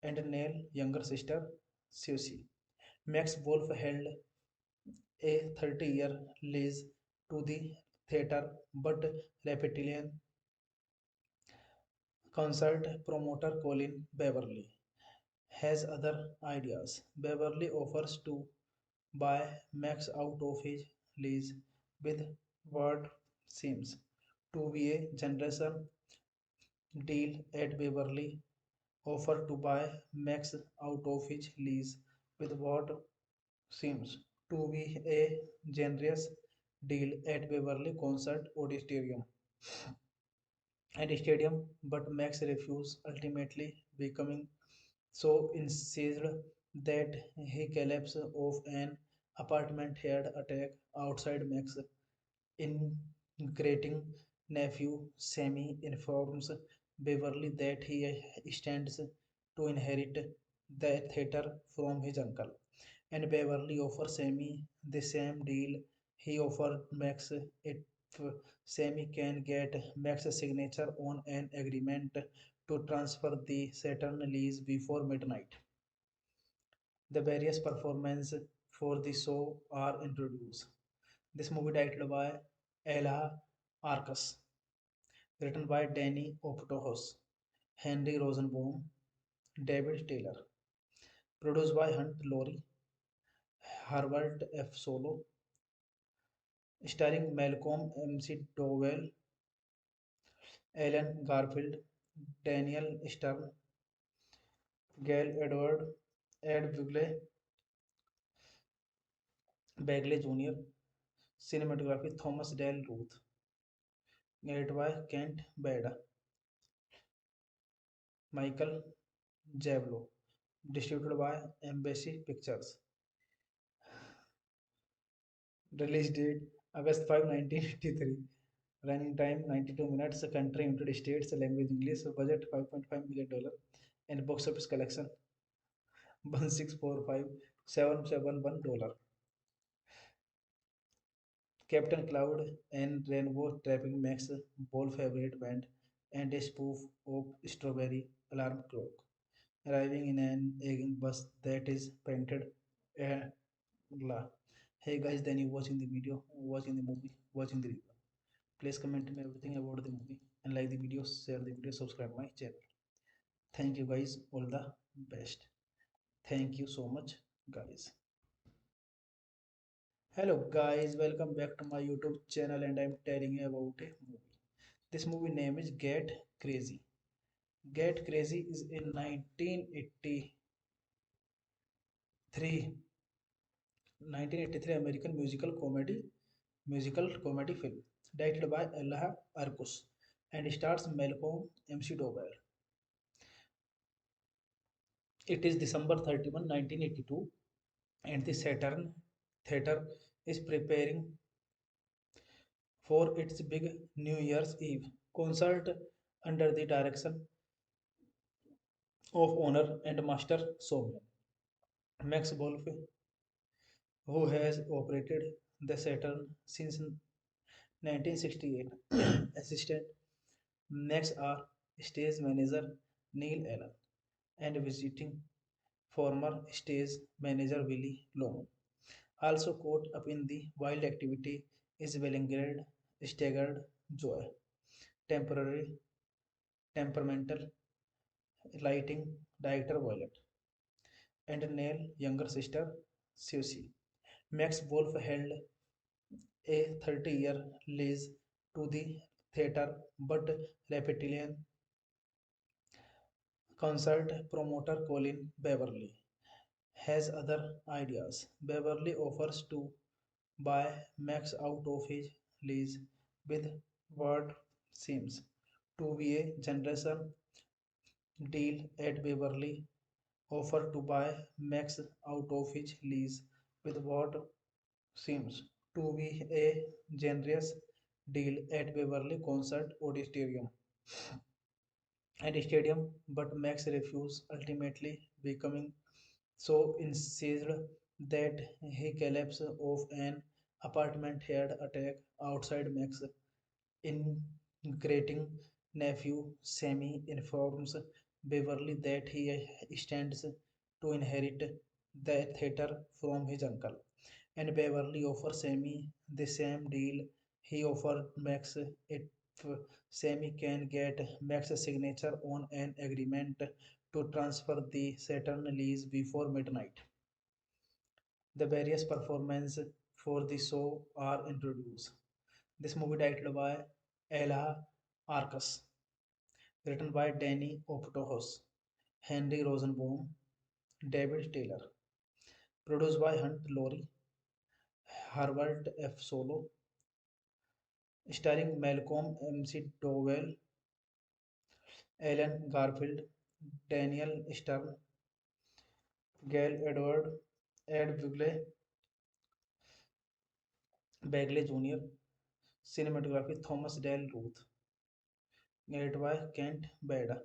and Neil younger sister Susie. Max Wolf held a 30-year lease to the theater, but Reptilian concert promoter Colin Beverly has other ideas. Beverly offers to buy Max out of his lease with what seems to be a generation deal at Beverly offer to buy Max out of his lease with what seems to be a generous deal at Beverly Concert Auditorium and Stadium, but Max refused, ultimately becoming so incensed that he collapsed off an apartment head attack outside Max. Integrating nephew Sammy informs Beverly that he stands to inherit the theater from his uncle, and Beverly offers Sammy the same deal he offered Max if Sammy can get Max's signature on an agreement to transfer the Saturn lease before midnight. The various performances for the show are introduced. This movie directed by Ella Arcus, written by Danny Optohos, Henry Rosenbaum, David Taylor, produced by Hunt Laurie, Herbert F. Solo, starring Malcolm McDowell, Alan Garfield, Daniel Stern, Gail Edward, Ed Bagley Jr., cinematography Thomas Dale Ruth, narrated by Kent Beda, Michael Javlo, distributed by Embassy Pictures. Release date August 5, 1983. Running time 92 minutes. Country United States. Language English. Budget $5.5 million. And box office collection 1,645,771 dollars. Captain Cloud and Rainbow Trapping Max Ball favorite band and a spoof of Strawberry Alarm Clock. Arriving in an egg bus that is painted la. Hey guys, then you watching the video, watching the movie, watching the review. Please comment me everything about the movie and like the video, share the video, subscribe my channel. Thank you guys, all the best. Thank you so much, guys. Hello guys, welcome back to my YouTube channel and I'm telling you about a movie. This movie name is Get Crazy. Get Crazy is a 1983 1983 American musical comedy film directed by Allah Arkus and stars Malcolm McDowell. It is December 31, 1982 and the Saturn Theatre is preparing for its big New Year's Eve concert under the direction of owner and master showman Max Wolfe, who has operated the Saturn since 1968. Assistant Max are stage manager Neil Allen and visiting former stage manager Willie Loman. Also caught up in the wild activity is Bellingrad staggered joy, temporary temperamental lighting director Violet, and Neil younger sister Susie. Max Wolf held a 30-year lease to the theater, but Reptilian concert promoter Colin Beverly has other ideas. Beverly offers to buy Max out of his lease with what seems to be a generation deal at Beverly offered to buy Max out of his lease with what seems to be a generous deal at Beverly Concert Auditorium and Stadium, but Max refused, ultimately becoming so incensed that he collapsed off an apartment head attack outside Max. Integrating nephew Sammy informs Beverly that he stands to inherit the theater from his uncle, and Beverly offers Sammy the same deal he offered Max if Sammy can get Max's signature on an agreement to transfer the Saturn lease before midnight. The various performances for the show are introduced. This movie directed by Ella Arcus, written by Danny Optohos, Henry Rosenbaum, David Taylor, produced by Hunt Laurie, Herbert F. Solo, starring Malcolm McDowell, Alan Garfield, Daniel Stern, Gail Edward, Ed Bagley Jr., cinematography Thomas Dale Ruth, narrated by Kent Beda,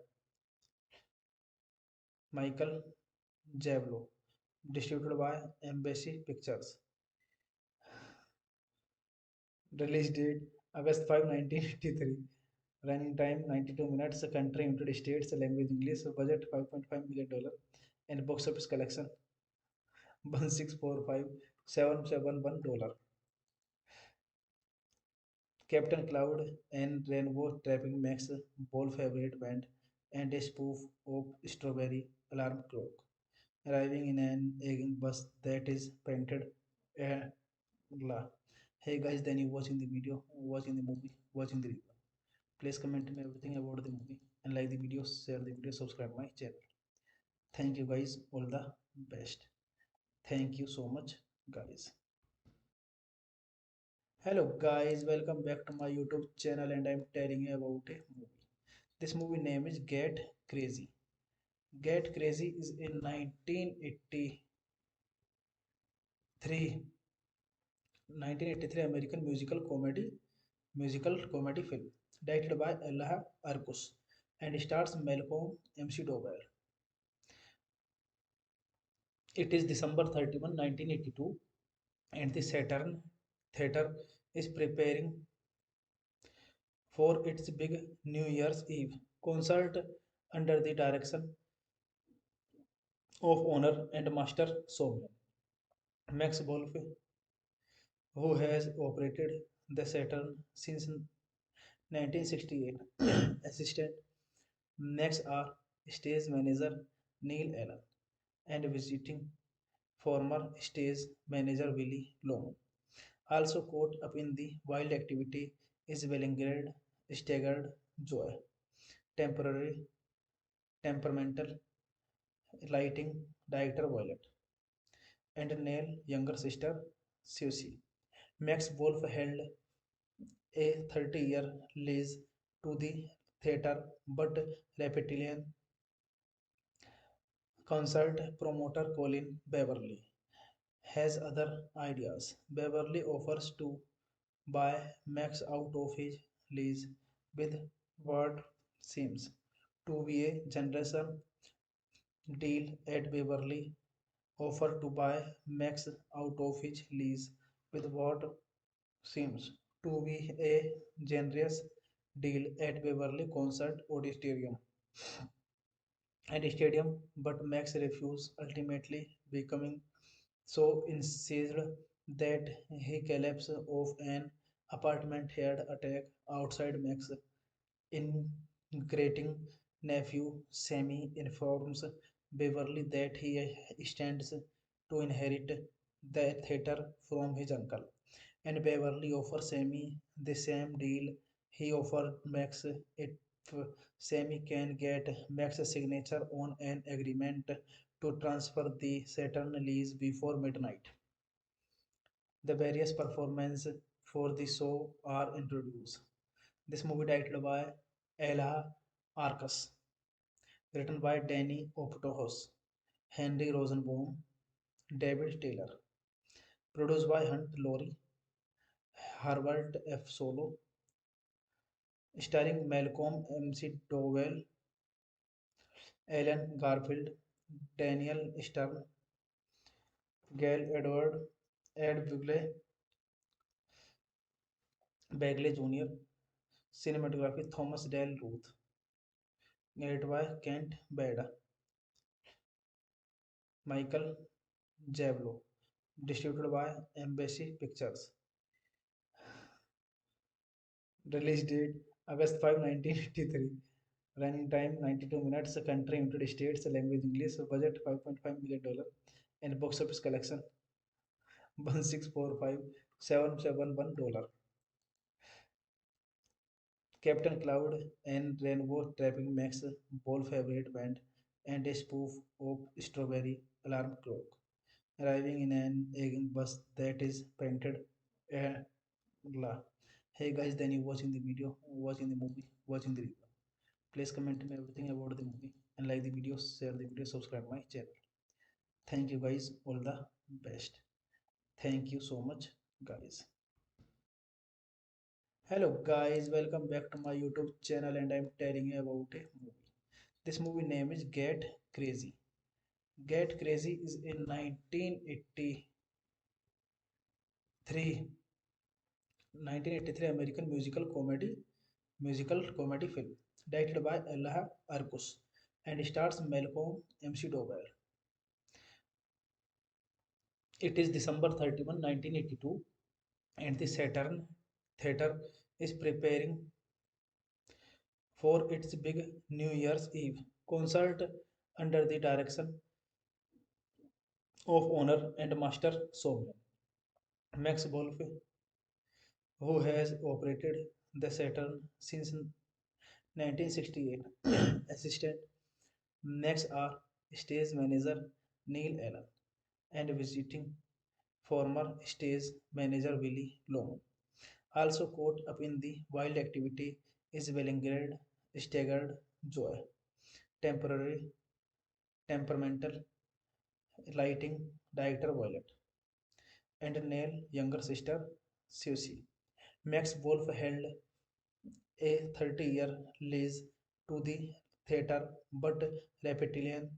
Michael Javlo, distributed by Embassy Pictures. Release date August 5, 1983. Running time 92 minutes. Country United States. Language English. Budget $5.5 million. And box office collection 1,645,771 dollar. Captain Cloud and Rainbow Trapping Max Ball favorite band and a spoof of Strawberry Alarm Clock. Arriving in an egging bus that is painted la. Hey guys, then you watching the video, watching the movie, watching the review. Please comment me everything about the movie and like the video, share the video, subscribe my channel. Thank you guys, all the best. Thank you so much, guys. Hello guys, welcome back to my YouTube channel and I'm telling you about a movie. This movie name is Get Crazy. Get Crazy is a 1983 1983 American musical comedy film directed by Allah Arkus and stars Malcolm MC Dovell. It is December 31, 1982 and the Saturn Theatre is preparing for its big New Year's Eve concert under the direction of owner and master showman Max Wolf, who has operated the Saturn since 1968. Assistant Max are stage manager Neil Allen and visiting former stage manager Willie Long. Also caught up in the wild activity is Wellingrad staggered joy, temporary temperamental lighting director Violet, and Neil younger sister Susie. Max Wolf held a 30-year lease to the theatre, but Reptilian concert promoter Colin Beverly has other ideas. Beverly offers to buy Max out of his lease with what seems to be a generation deal at Beverly offered to buy Max out of his lease with what seems to be a generous deal at Beverly Concert Auditorium and Stadium, but Max refused, ultimately becoming so incensed that he collapsed off an apartment head attack outside Max. Integrating nephew Sammy informs Beverly that he stands to inherit the theater from his uncle, and Beverly offers Sammy the same deal he offered Max if Sammy can get Max's signature on an agreement to transfer the Saturn lease before midnight. The various performances for the show are introduced. This movie directed by Ella Arcus, written by Danny Optohos, Henry Rosenbaum, David Taylor, produced by Hunt Laurie, Herbert F. Solo, starring Malcolm MC Dowell, Alan Garfield, Daniel Stern, Gail Edward, Ed Bagley Jr., cinematography Thomas Dale Ruth, narrated by Kent Beda, Michael Javlo, distributed by Embassy Pictures. Release date August 5, 1983. Running time 92 minutes. Country United States. Language English. Budget $5.5 million. And box office collection 1,645,771 dollar. Captain Cloud and Rainbow Trapping Max Ball favorite band and a spoof of Strawberry Alarm Clock. Arriving in an egging bus that is painted la. Hey guys, then you watching the video, watching the movie, watching the review. Please comment me everything about the movie and like the video, share the video, subscribe my channel. Thank you guys, all the best. Thank you so much, guys. Hello guys, welcome back to my YouTube channel and I'm telling you about a movie. This movie name is Get Crazy. Get Crazy is a 1983 1983 American musical comedy musical comedy film directed by Allah Arkus and stars Malcolm McDowell. It is December 31, 1982, and the Saturn Theatre is preparing for its big New Year's Eve concert under the direction of owner and master showman Max Wolf, who has operated the Saturn since 1968. Assistant Max are stage manager Neil Allen and visiting former stage manager Willie Long. Also caught up in the wild activity is Wellingrad staggered joy, temporary, temperamental, lighting director Violet, and Neil younger sister Susie. Max Wolf held a 30-year lease to the theatre, but Reptilian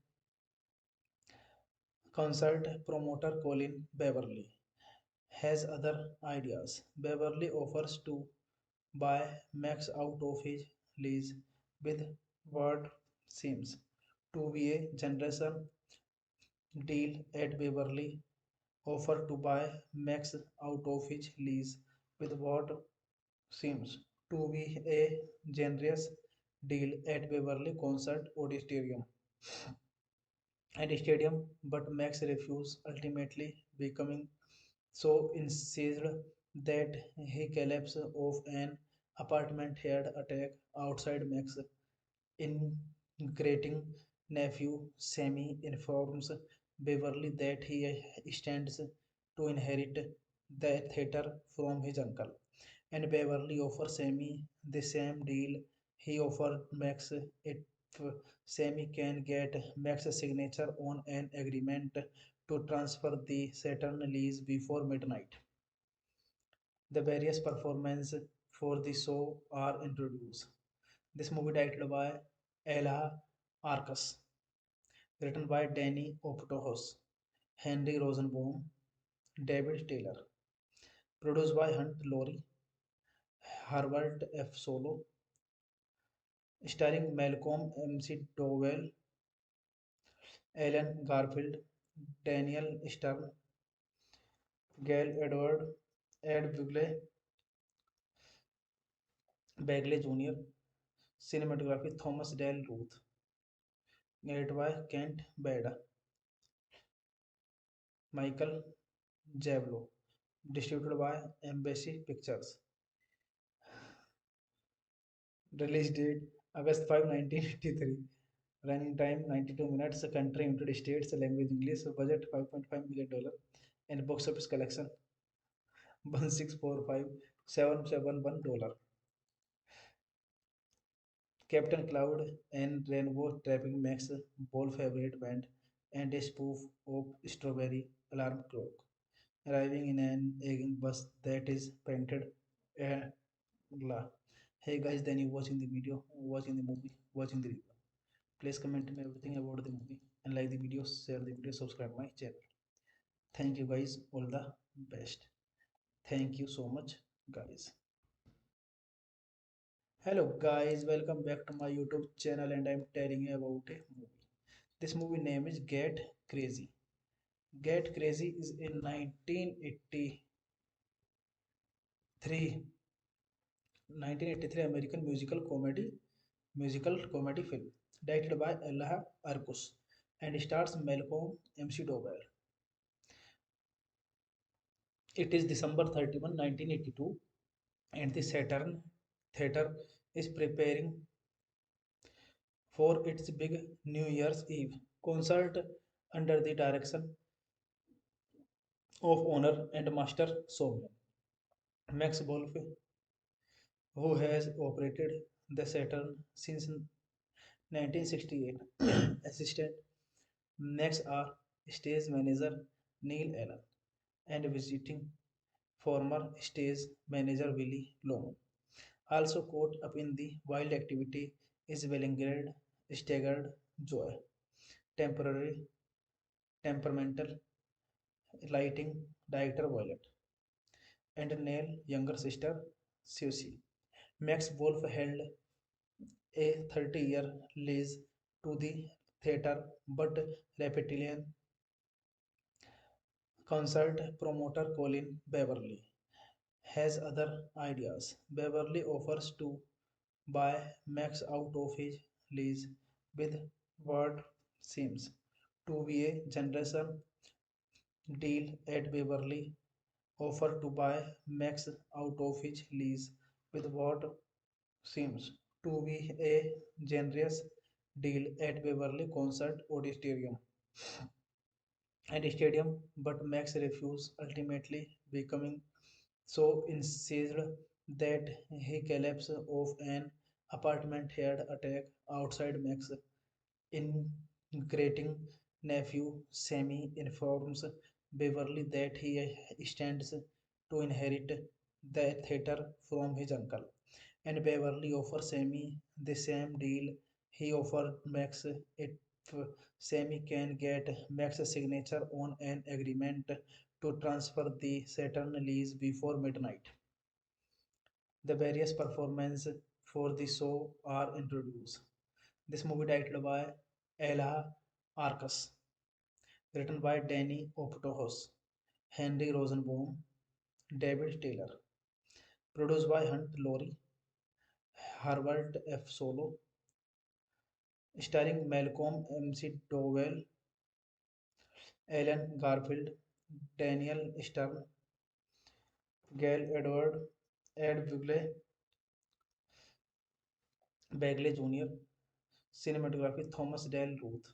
concert promoter Colin Beverly has other ideas. Beverly offers to buy Max out of his lease with what seems to be a generation deal at Beverly offer to buy Max out of his lease with what seems to be a generous deal at Beverly Concert Auditorium and Stadium, but Max refused, ultimately becoming so incensed that he collapsed off an apartment head attack outside Max. Integrating nephew Sammy informs Beverly that he stands to inherit the theater from his uncle, and Beverly offers Sammy the same deal he offered Max if Sammy can get Max's signature on an agreement to transfer the Saturn lease before midnight. The various performances for the show are introduced. This movie directed by Ella Arcus, written by Danny Optohos, Henry Rosenbaum, David Taylor, produced by Hunt Laurie, Harvard F. Solo, starring Malcolm McDowell, Alan Garfield, Daniel Stern, Gail Edward, Ed Begley, Bagley Jr., cinematography Thomas Dale Ruth, narrated by Kent Beda, Michael Javlo, distributed by Embassy Pictures. Release date August 5, 1983. Running time 92 minutes. Country United States. Language English. Budget $5.5 million. And box office collection 1,645,771 dollars. Captain Cloud and Rainbow Traffic Max Ball favorite band and a spoof of Strawberry Alarm Clock. Arriving in an egging bus that is painted blah. Hey guys, then you watching the video, watching the movie, watching the review. Please comment me everything about the movie and like the video, share the video, subscribe my channel. Thank you guys, all the best. Thank you so much, guys. Hello guys, welcome back to my YouTube channel and I'm telling you about a movie. This movie name is Get Crazy. Get Crazy is a 1983 American musical comedy film directed by Allah Arkus and stars Malcolm McDowell. It is December 31, 1982, and the Saturn Theatre is preparing for its big New Year's Eve concert under the direction of owner and master showman Max Wolf, who has operated the Saturn since 1968. Assistant Max are stage manager Neil Allen and visiting former stage manager Willie Long. Also caught up in the wild activity is Wellingrad staggered joy, temporary, temperamental, lighting director Violet, and Neil younger sister Susie. Max Wolf held a 30-year lease to the theater, but Reptilian concert promoter Colin Beverly has other ideas. Beverly offers to buy Max out of his lease with what seems to be a generation deal at Beverly offer to buy Max out of his lease with what seems to be a generous deal at Beverly Concert Auditorium and Stadium, but Max refused, ultimately becoming so incensed that he collapsed off an apartment head attack outside Max. Integrating nephew Sammy informs Beverly that he stands to inherit the theater from his uncle, and Beverly offers Sammy the same deal he offered Max if Sammy can get Max's signature on an agreement to transfer the Saturn lease before midnight. The various performances for the show are introduced. This movie directed by Ella Arcus, written by Danny Optohos, Henry Rosenbaum, David Taylor, produced by Hunt Laurie, Harvard F. Solo, starring Malcolm McDowell, Alan Garfield, Daniel Stern, Gail Edward, Ed Bagley Jr., cinematography Thomas Dale Ruth,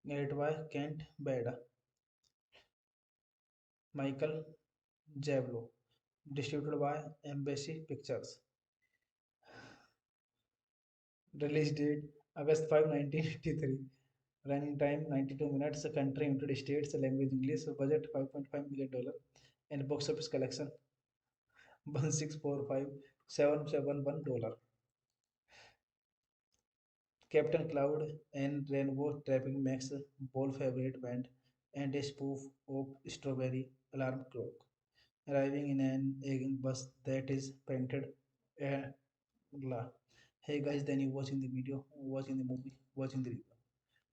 narrated by Kent Beda, Michael Javlo, distributed by Embassy Pictures. Release date August 5, 1983. Running time 92 minutes. Country United States. Language English. Budget $5.5 million. And box office collection 1,645,771 dollar. Captain Cloud and Rainbow Trapping Max Ball favorite band and a spoof of Strawberry Alarm Clock. Arriving in an egging bus that is painted la. Hey guys, then you watching the video, watching the movie, watching the review.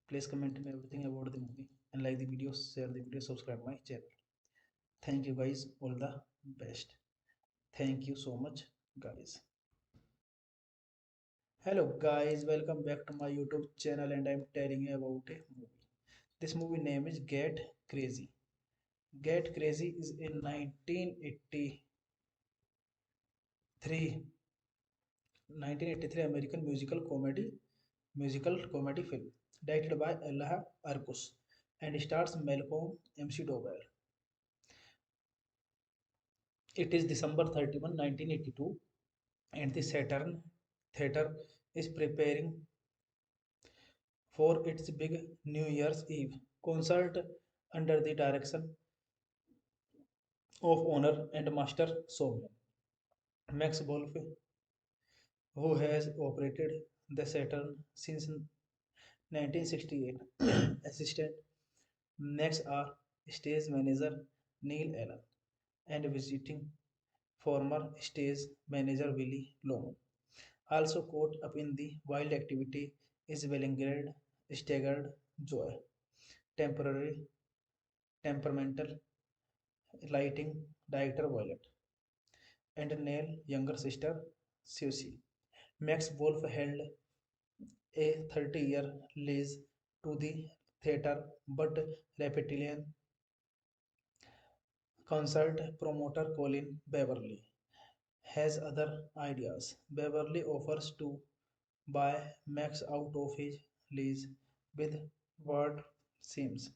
Please comment me everything about the movie and like the video, share the video, subscribe my channel. Thank you guys, all the best. Thank you so much, guys. Hello guys, welcome back to my YouTube channel and I'm telling you about a movie. This movie name is Get Crazy. Get Crazy is a 1983 American musical comedy film directed by Allah Arkus and stars Malcolm McDowell. It is December 31, 1982, and the Saturn Theatre is preparing for its big New Year's Eve concert under the direction of owner and master showman Max Wolf, who has operated the Saturn since 1968. Assistant Max are stage manager Neil Allen and visiting former stage manager Willie Long. Also caught up in the wild activity is Wellingrad staggered joy, temporary temperamental lighting director Violet, and Neil younger sister Susie. Max Wolf held a 30-year lease to the theater, but Reptilian concert promoter Colin Beverly has other ideas. Beverly offers to buy Max out of his lease with what seems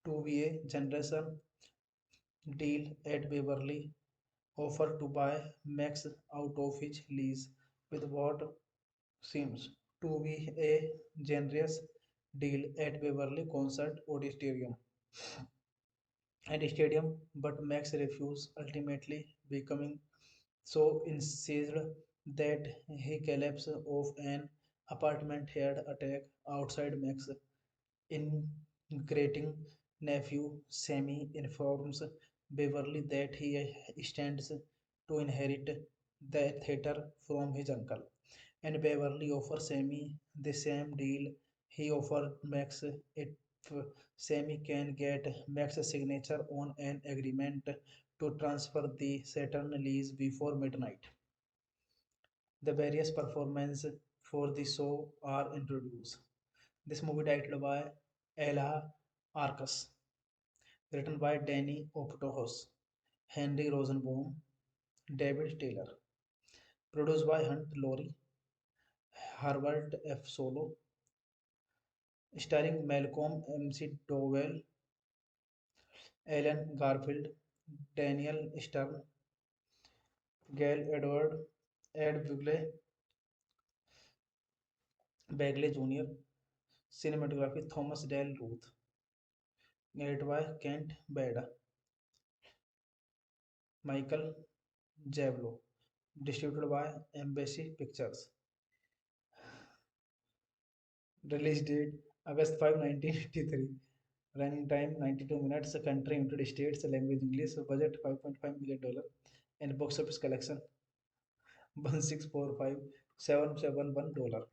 to be a generation deal at Beverly offer to buy Max out of his lease with what seems to be a generous deal at Beverly Concert Auditorium and Stadium, but Max refused, ultimately becoming so incensed that he collapsed off an apartment head attack outside Max. Integrating nephew Sammy informs Beverly that he stands to inherit the theater from his uncle, and Beverly offers Sammy the same deal he offered Max if Sammy can get Max's signature on an agreement to transfer the Saturn lease before midnight. The various performances for the show are introduced. This movie directed by Ella Arcus, written by Danny Optohos, Henry Rosenbaum, David Taylor, produced by Hunt Laurie, Harvard F. Solo, starring Malcolm McDowell, Alan Garfield, Daniel Stern, Gail Edward, Ed Bagley Jr., cinematography Thomas Dale Ruth, narrated by Kent Beda, Michael Javlo, distributed by Embassy Pictures. Release date August 5, 1983. Running time 92 minutes. Country United States. Language English. Budget $5.5 million. And box office collection 1,645,771.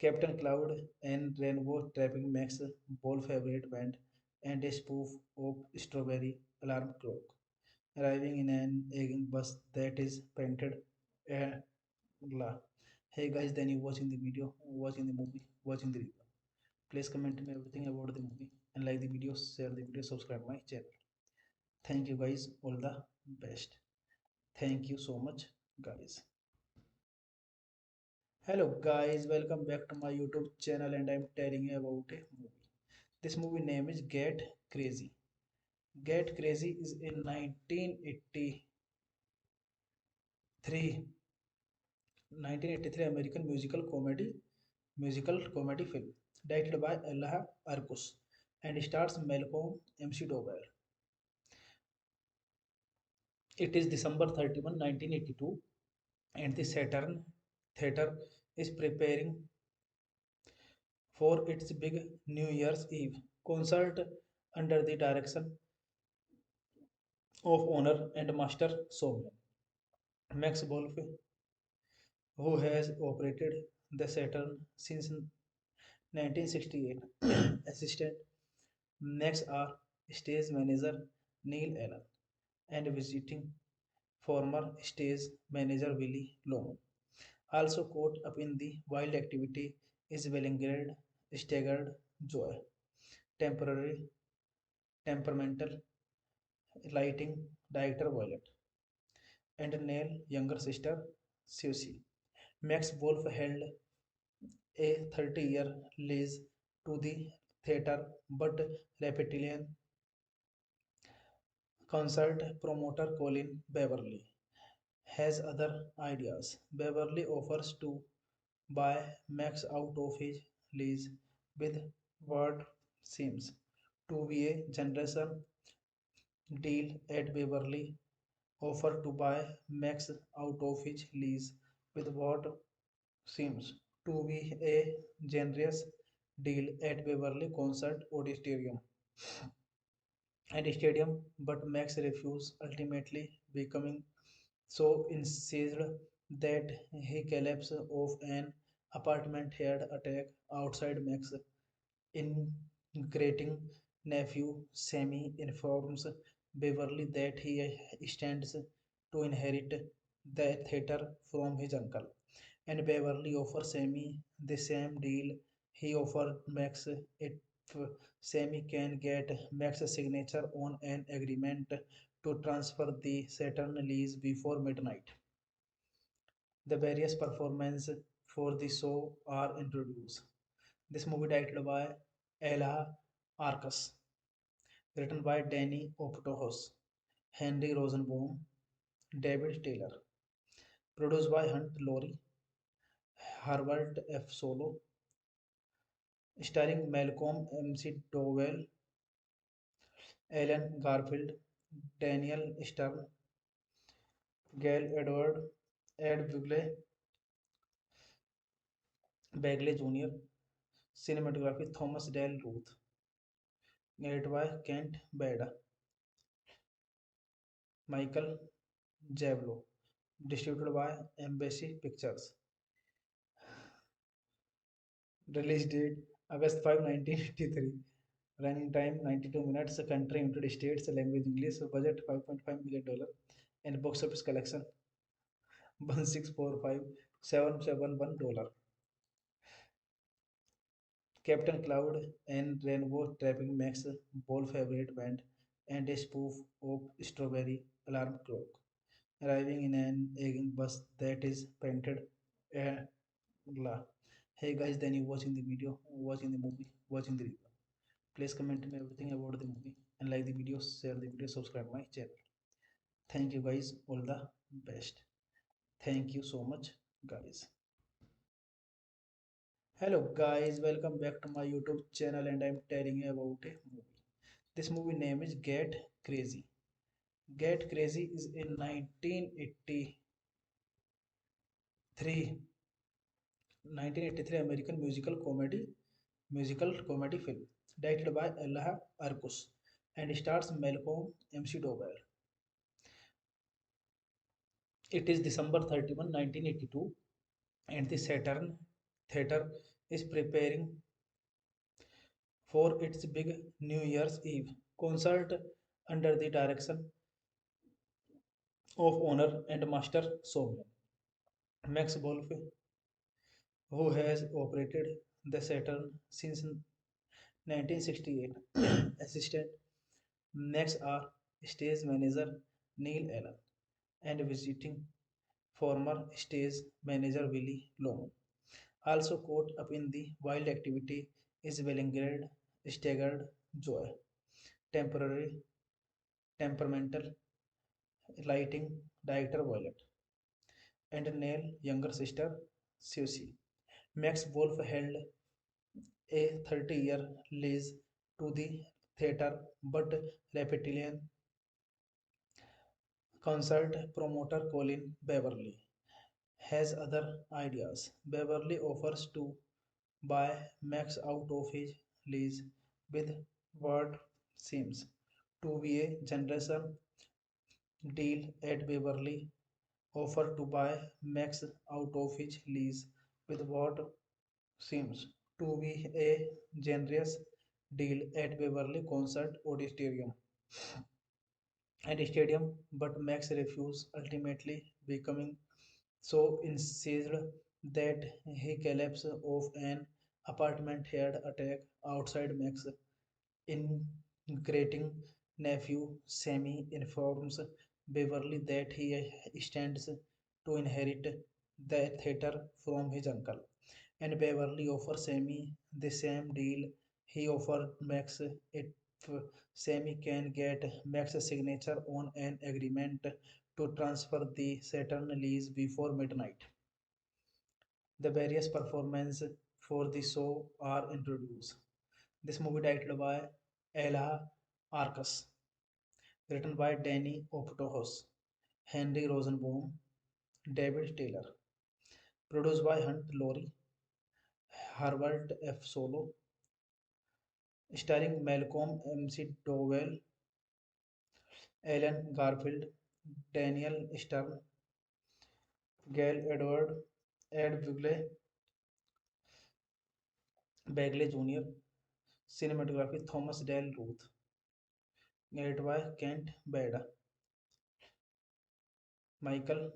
Captain Cloud and Rainbow Trapping Max Ball favorite band and a spoof of Strawberry Alarm Clock. Arriving in an egging bus that is painted uh, blah. Hey guys, then you watching the video, watching the movie, watching the review. Please comment me everything about the movie and like the video, share the video, subscribe my channel. Thank you guys, all the best. Thank you so much, guys. Hello guys, welcome back to my YouTube channel and I'm telling you about a movie. This movie name is Get Crazy. Get Crazy is a 1983 American musical comedy film directed by Allah Arkus and stars Malcolm McDowell. It is December 31, 1982 and the Saturn Theatre is preparing for its big New Year's Eve concert under the direction of owner and master showman Max Wolfe, who has operated the Saturn since 1968. Assistant Max are stage manager Neil Allen and visiting former stage manager Willie Long. Also caught up in the wild activity is Bellingrad staggered joy, temporary temperamental lighting director Violet, and Neil younger sister Susie. Max Wolf held a 30-year lease to the theater, but Reptilian concert promoter Colin Beverly has other ideas. Beverly offers to buy Max out of his lease with what seems to be a generation deal at Beverly offer to buy Max out of his lease with what seems to be a generous deal at Beverly Concert Auditorium and Stadium, but Max refused, ultimately becoming so incensed that he collapsed off an apartment head attack outside Max. Integrating nephew Sammy informs Beverly that he stands to inherit the theater from his uncle, and Beverly offers Sammy the same deal he offered Max if Sammy can get Max's signature on an agreement to transfer the Saturn lease before midnight. The various performances for the show are introduced. This movie directed by Ella Arcus, written by Danny Optohos, Henry Rosenbaum, David Taylor, produced by Hunt Laurie, Harvard F. Solo, starring Malcolm McDowell, Alan Garfield, Daniel Stern, Gail Edward, Ed Bagley Jr., cinematography Thomas Dale Ruth, narrated by Kent Beda, Michael Javello, distributed by Embassy Pictures. Release date August 5, 1983. Running time 92 minutes. Country United States. Language English. Budget $5.5 million. And box office collection 1,645,771 dollar. Captain Cloud and Rainbow Trapping Max Ball favorite band and a spoof of Strawberry Alarm Clock. Arriving in an egging bus that is painted la. Hey guys, then you watching the video, watching the movie, watching the review. Please comment me everything about the movie and like the video, share the video, subscribe my channel. Thank you guys, all the best. Thank you so much, guys. Hello guys, welcome back to my YouTube channel and I'm telling you about a movie. This movie name is Get Crazy. Get Crazy is a 1983 1983 American musical comedy film directed by Allah Arkus and stars Malcolm McDowell. It is December 31, 1982 and the Saturn Theatre is preparing for its big New Year's Eve concert under the direction of owner and master showman Max Wolf, who has operated the Saturn since 1968. Assistant Max are stage manager Neil Allen and visiting former stage manager Willie Loman. Also caught up in the wild activity is Wellingrad staggered joy, temporary temperamental lighting director Violet, and Neil younger sister Susie. Max Wolf held a 30-year lease to the theatre, but Reptilian concert promoter Colin Beverly has other ideas. Beverly offers to buy Max out of his lease with what seems to be a generation deal at Beverly offered to buy Max out of his lease with what seems to be a generous deal at Beverly Concert Auditorium and Stadium, but Max refused, ultimately becoming so incensed that he collapsed off an apartment head attack outside Max. Integrating nephew Sammy informs Beverly that he stands to inherit the theater from his uncle, and Beverly offers Sammy the same deal he offered Max if Sammy can get Max's signature on an agreement to transfer the Saturn lease before midnight. The various performances for the show are introduced. This movie directed by Ella Arcus, written by Danny Optohos, Henry Rosenbaum, David Taylor, produced by Hunt Laurie, Herbert F. Solo, starring Malcolm McDowell, Alan Garfield, Daniel Stern, Gail Edward, Ed Bagley Jr., cinematography Thomas Dale Ruth, narrated by Kent Beda, Michael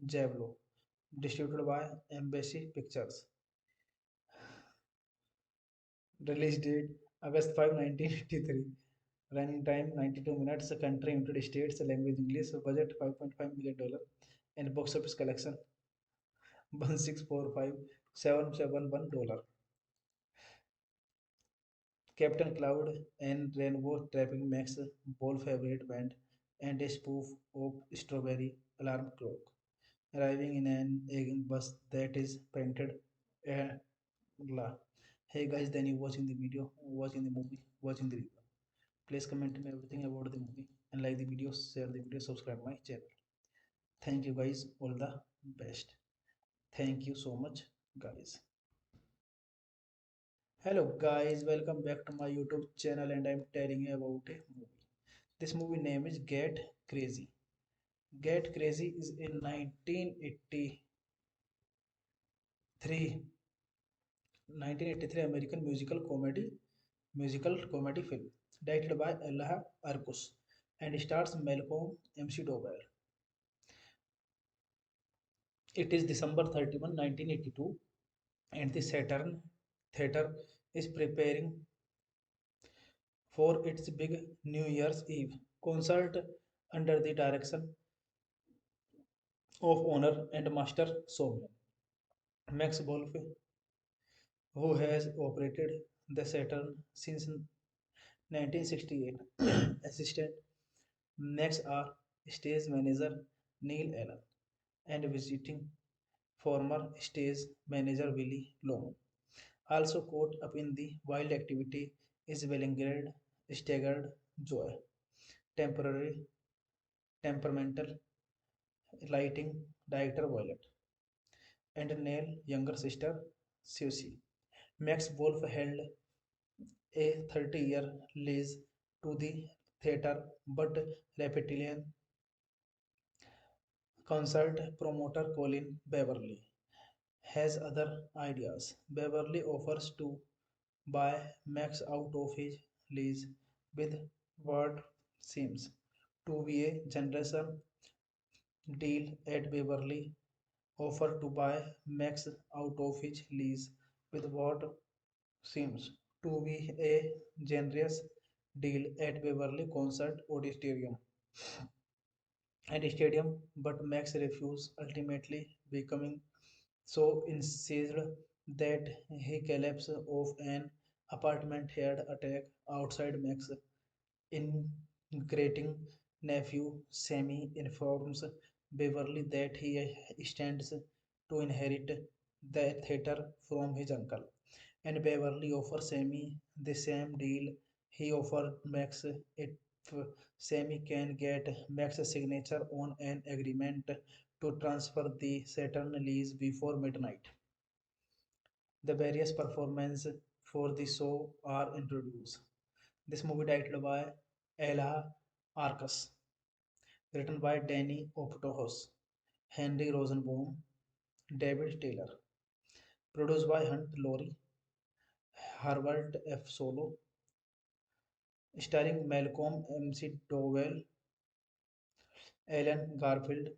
Javello, distributed by Embassy Pictures. Release date August 5, 1983. Running time 92 minutes. Country United States. Language English. Budget $5.5 million. And box office collection 1,645,771 dollar. Captain Cloud and Rainbow Trapping Max Ball favorite band and a spoof of Strawberry Alarm Clock. Arriving in an egging bus that is painted la. Hey guys, then you watching the video, watching the movie, watching the review. Please comment me everything about the movie and like the video, share the video, subscribe my channel. Thank you guys, all the best. Thank you so much, guys. Hello guys, welcome back to my YouTube channel and I'm telling you about a movie. This movie name is Get Crazy. Get Crazy is a 1983 1983 American musical comedy film directed by Ella Arcus and stars Malcolm McDowell. It is December 31, 1982, and the Saturn Theatre is preparing for its big New Year's Eve concert under the direction of owner and master showman Max Wolfe, who has operated the Saturn since 1968. Assistant Max are stage manager Neil Allen and visiting former stage manager Willie Long. Also caught up in the wild activity is Wellingrad staggered joy, temporary temperamental lighting director Violet, and Neil younger sister Susie. Max Wolf held a 30-year lease to the theatre, but Reptilian concert promoter Colin Beverly has other ideas. Beverly offers to buy Max out of his lease with what seems to be a generation deal at Beverly offered to buy Max out of his lease with what seems to be a generous deal at Beverly Concert Auditorium and Stadium, but Max refused, ultimately becoming so incensed that he collapsed off an apartment head attack outside Max. Integrating nephew Sammy informs Beverly that he stands to inherit the theater from his uncle, and Beverly offers Sammy the same deal he offered Max if Sammy can get Max's signature on an agreement to transfer the Saturn lease before midnight. The various performances for the show are introduced. This movie directed by Ella Arcus, written by Danny Optohos, Henry Rosenbaum, David Taylor, produced by Hunt Laurie, Harvard F. Solo, starring Malcolm McDowell, Alan Garfield,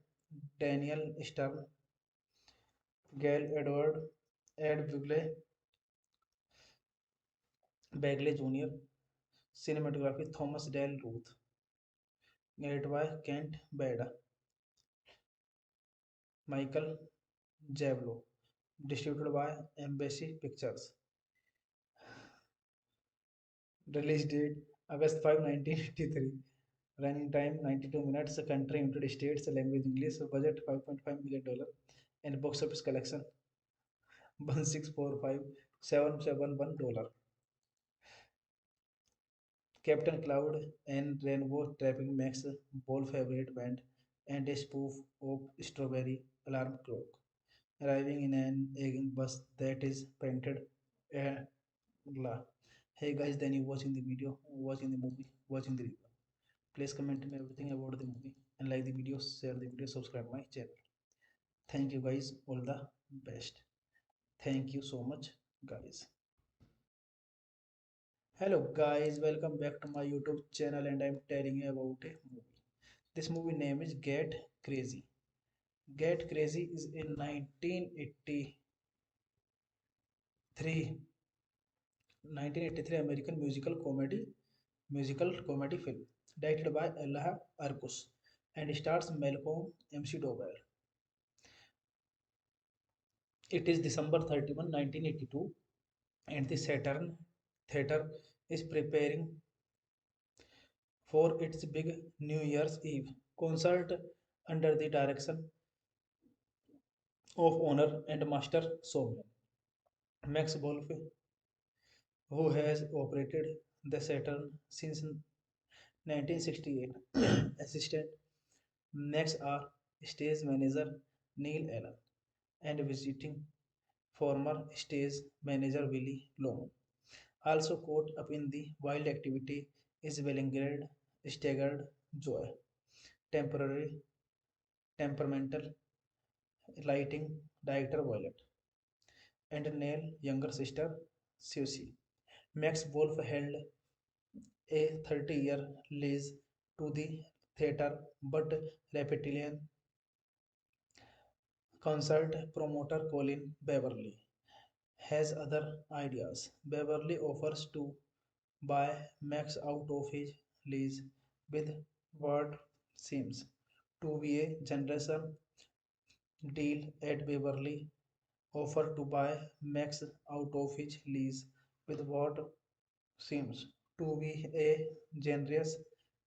Daniel Stern, Gail Edward, Ed Bagley Jr., cinematography Thomas Dale Ruth, narrated by Kent Beda, Michael Javlo, distributed by Embassy Pictures. Release date August 5, 1983. Running time 92 minutes. Country United States. Language English. Budget $5.5 million. And box office collection 1,645,771. Captain Cloud and Rainbow Trapping Max Ball favorite band and a spoof of Strawberry Alarm Clock. Arriving in an egging bus that is painted La. Hey guys, then you watching the video, watching the movie, watching the review. Please comment me everything about the movie and like the video, share the video, subscribe my channel. Thank you guys, all the best. Thank you so much, guys. Hello guys, welcome back to my YouTube channel and I'm telling you about a movie. This movie name is Get Crazy. Get Crazy is a 1983 American musical comedy film directed by Ella Arcus and stars Malcolm McDowell. It is December 31, 1982, and the Saturn Theatre is preparing for its big New Year's Eve concert under the direction of owner and master showman Max Wolfe, who has operated the Saturn since 1968. Assistant Max are stage manager Neil Allen and visiting former stage manager Willie Long. Also caught up in the wild activity is Wellingrad staggered joy, temporary temperamental, lighting director Violet, and Neil's younger sister Susie. Max Wolf held a 30-year lease to the theater, but Reptilian concert promoter Colin Beverly has other ideas. Beverly offers to buy Max out of his lease with what seems to be a generation deal at Beverly offer to buy Max out of his lease with what seems to be a generous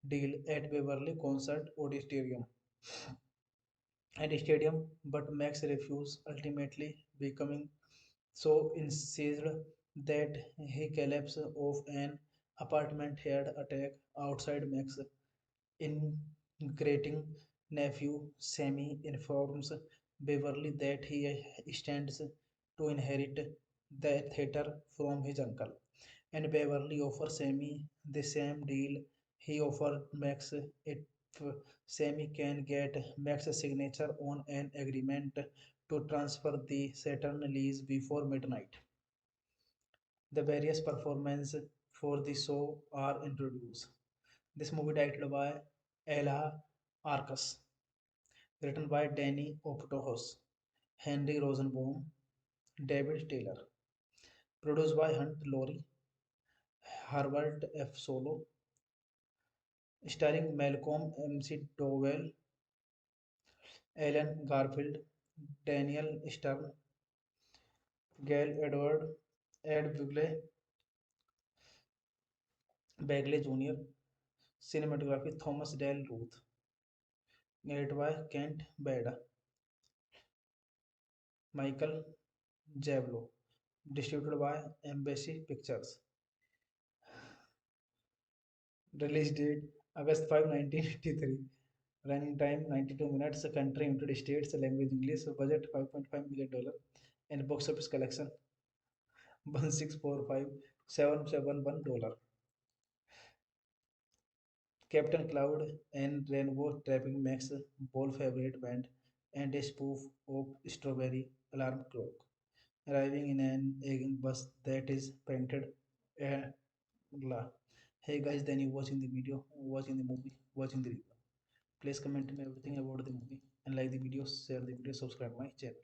deal at Beverly Concert Auditorium and Stadium, but Max refused, ultimately becoming so incensed that he collapsed off an apartment head attack outside Max. Integrating nephew Sammy informs Beverly that he stands to inherit the theater from his uncle, and Beverly offers Sammy the same deal he offered Max if Sammy can get Max's signature on an agreement to transfer the Saturn lease before midnight. The various performances for the show are introduced. This movie directed by Ella Arcus, written by Danny Optohos, Henry Rosenbaum, David Taylor, produced by Hunt Laurie, Herbert F. Solo, starring Malcolm McDowell, Alan Garfield, Daniel Stern, Gail Edward, Ed Bagley Jr., cinematography Thomas Dale Ruth, narrated by Kent Beda, Michael Javlo, distributed by Embassy Pictures. Release date August 5, 1983. Running time 92 minutes. Country United States. Language English. Budget $5.5 million. And box office collection 1,645,771 dollars. Captain Cloud and Rainbow Trapping Max Ball favorite band and a spoof of Strawberry Alarm Clock. Arriving in an egging bus that is painted blah. Hey guys, then you watching the video, watching the movie, watching the review. Please comment me everything about the movie and like the video, share the video, subscribe my channel.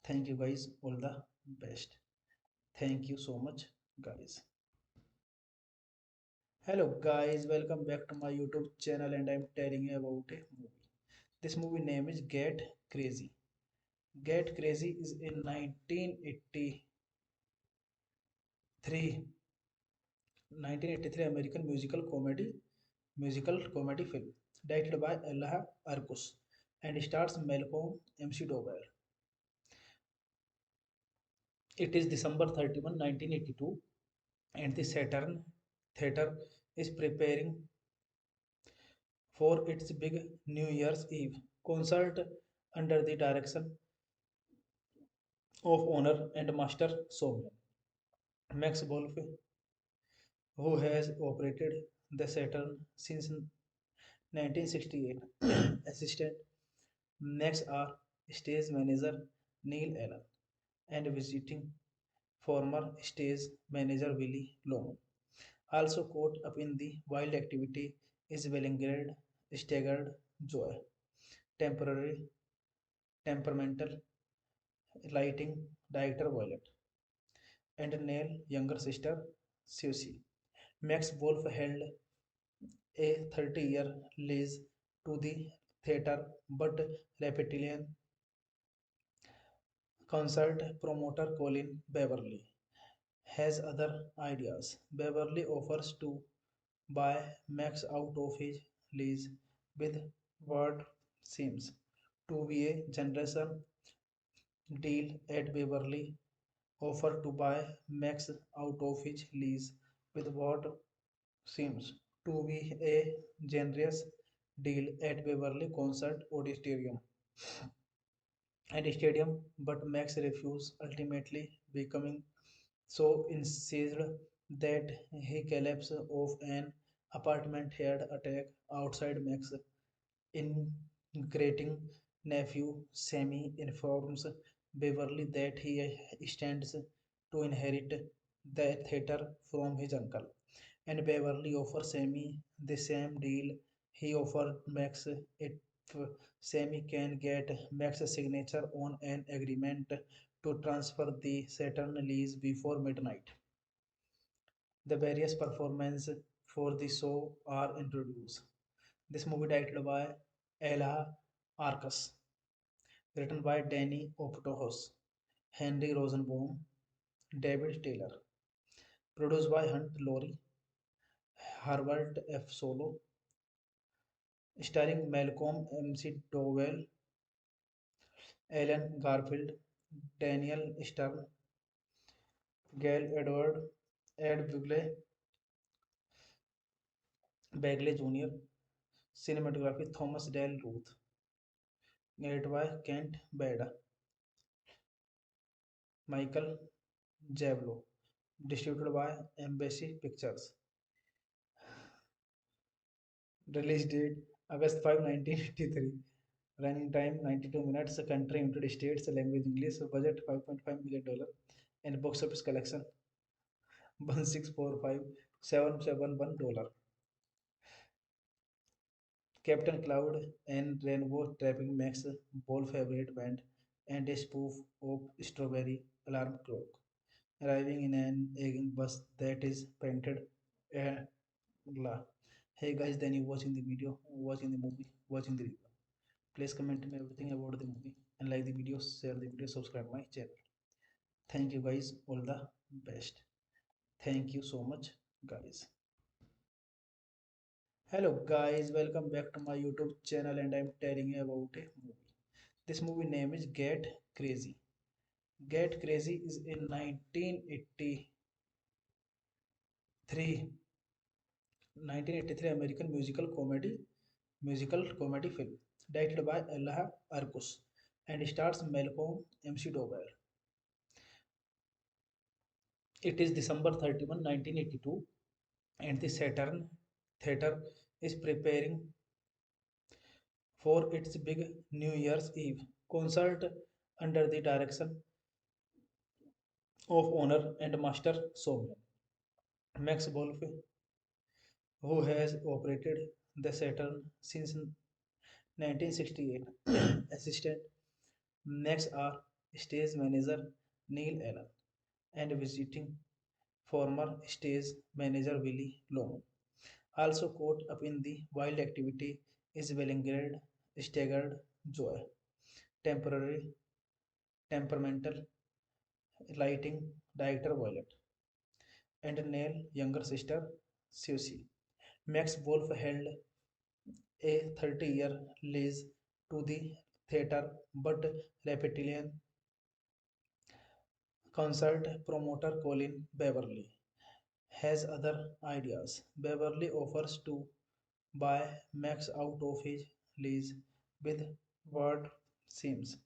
Thank you guys, all the best. Thank you so much, guys. Hello guys, welcome back to my YouTube channel and I'm telling you about a movie. This movie name is Get Crazy. Get Crazy is a 1983 American musical comedy film directed by Ella Arcus and stars Malcolm McDowell. It is December 31, 1982, and the Saturn Theatre is preparing for its big New Year's Eve concert under the direction of owner and master showman Max Wolf, who has operated the Saturn since 1968. Assistant Max are stage manager Neil Allen and visiting former stage manager Willie Loman. Also caught up in the wild activity is Bellingrad staggered joy, temporary, temperamental, lighting director Violet, and Neil's younger sister Susie. Max Wolf held a 30-year lease to the theater, but Reptilian concert promoter Colin Beverly has other ideas. Beverly offers to buy Max out of his lease with what seems to be a generation deal at Beverly offer to buy Max out of his lease with what seems to be a generous deal at Beverly Concert Auditorium and Stadium, but Max refused, ultimately becoming so incensed that he collapsed off an apartment head attack outside Max. greeting nephew Sammy informs Beverly that he stands to inherit the theater from his uncle, and Beverly offers Sammy the same deal he offered Max if Sammy can get Max's signature on an agreement to transfer the Saturn lease before midnight. The various performances for the show are introduced. This movie directed by Ella Arcus, written by Danny Optohos, Henry Rosenbaum, David Taylor, produced by Hunt Laurie, Herbert F. Solo, starring Malcolm McDowell, Alan Garfield, Daniel Stern, Gail Edward, Ed Bagley Jr., cinematography Thomas Dale Ruth, narrated by Kent Beda, Michael Javlo, distributed by Embassy Pictures. Release date August 5, 1983. Running time 92 minutes. Country United States. Language English. Budget $5.5 million. And box office collection 1,645,771. Captain Cloud and Rainbow Trapping Max Ball favorite band and a spoof of Strawberry Alarm Clock. Arriving in an egging bus that is painted blah. Hey guys, then you watching the video, watching the movie, watching the review. Please comment me everything about the movie and like the video, share the video, subscribe my channel. Thank you guys, all the best. Thank you so much, guys. Hello guys, welcome back to my YouTube channel and I'm telling you about a movie. This movie name is Get Crazy. Get Crazy is a 1983 1983 American musical comedy film directed by Allah Arkus and stars Malcolm McDowell. It is December 31, 1982 and the Saturn Theatre is preparing for its big New Year's Eve concert under the direction of owner and master showman Max Wolfe, who has operated the Saturn since 1968. Assistant Max are stage manager Neil Allen and visiting former stage manager Willie Long. Also caught up in the wild activity is Bellingrad staggered joy, temporary temperamental lighting director Violet, and Neil younger sister Susie. Max Wolf held a 30-year lease to the theater, but Reptilian concert promoter Colin Beverly has other ideas. Beverly offers to buy Max out of his lease with what seems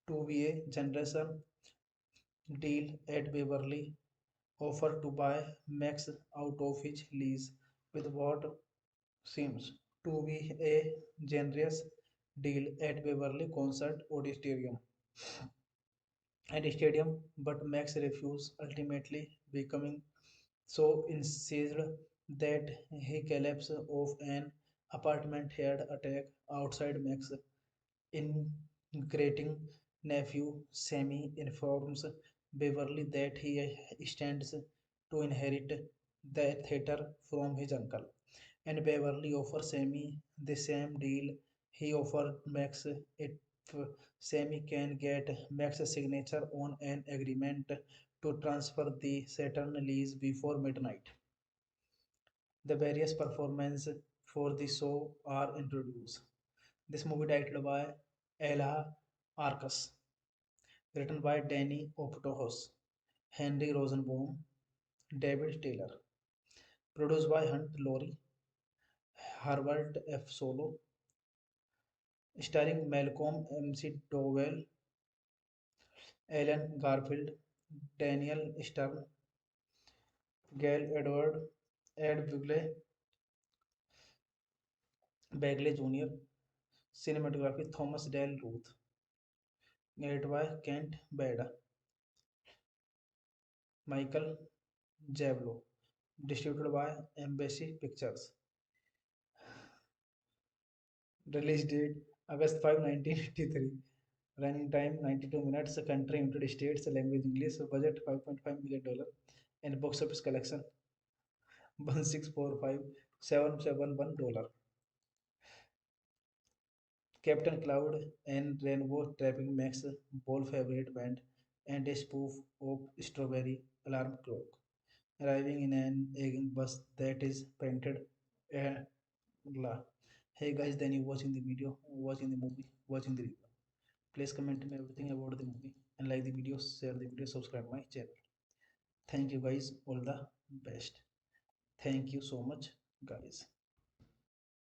to be a generation deal at Beverly offered to buy Max out of his lease with what seems to be a generous deal at Beverly Concert Auditorium and Stadium, but Max refused, ultimately becoming so incensed that he collapsed off an apartment head attack outside Max. Integrating nephew Sammy informs Beverly that he stands to inherit the theater from his uncle, and Beverly offers Sammy the same deal he offered Max if Sammy can get Max's signature on an agreement to transfer the Saturn lease before midnight. The various performances for the show are introduced. This movie directed by Ella Arcus, written by Danny Optohos, Henry Rosenbaum, David Taylor, produced by Hunt Laurie, Herbert F. Solo, starring Malcolm McDowell, Alan Garfield, Daniel Stern, Gail Edward, Ed Bagley Jr., Cinematography Thomas Dale Ruth. Narrated by Kent Beda. Michael Javlo. Distributed by Embassy Pictures. Release date August 5, 1983. Running time 92 minutes. Country United States. Language English. Budget $5.5 million. And box office collection 1,645,771 dollars. Captain Cloud and Rainbow Trapping makes Ball favorite band and a spoof of Strawberry Alarm Clock, arriving in an egging bus that is painted a blah. Hey guys, then you watching the video, watching the movie, watching the review. Please comment me everything about the movie and like the video, share the video, subscribe my channel. Thank you guys, all the best. Thank you so much, guys.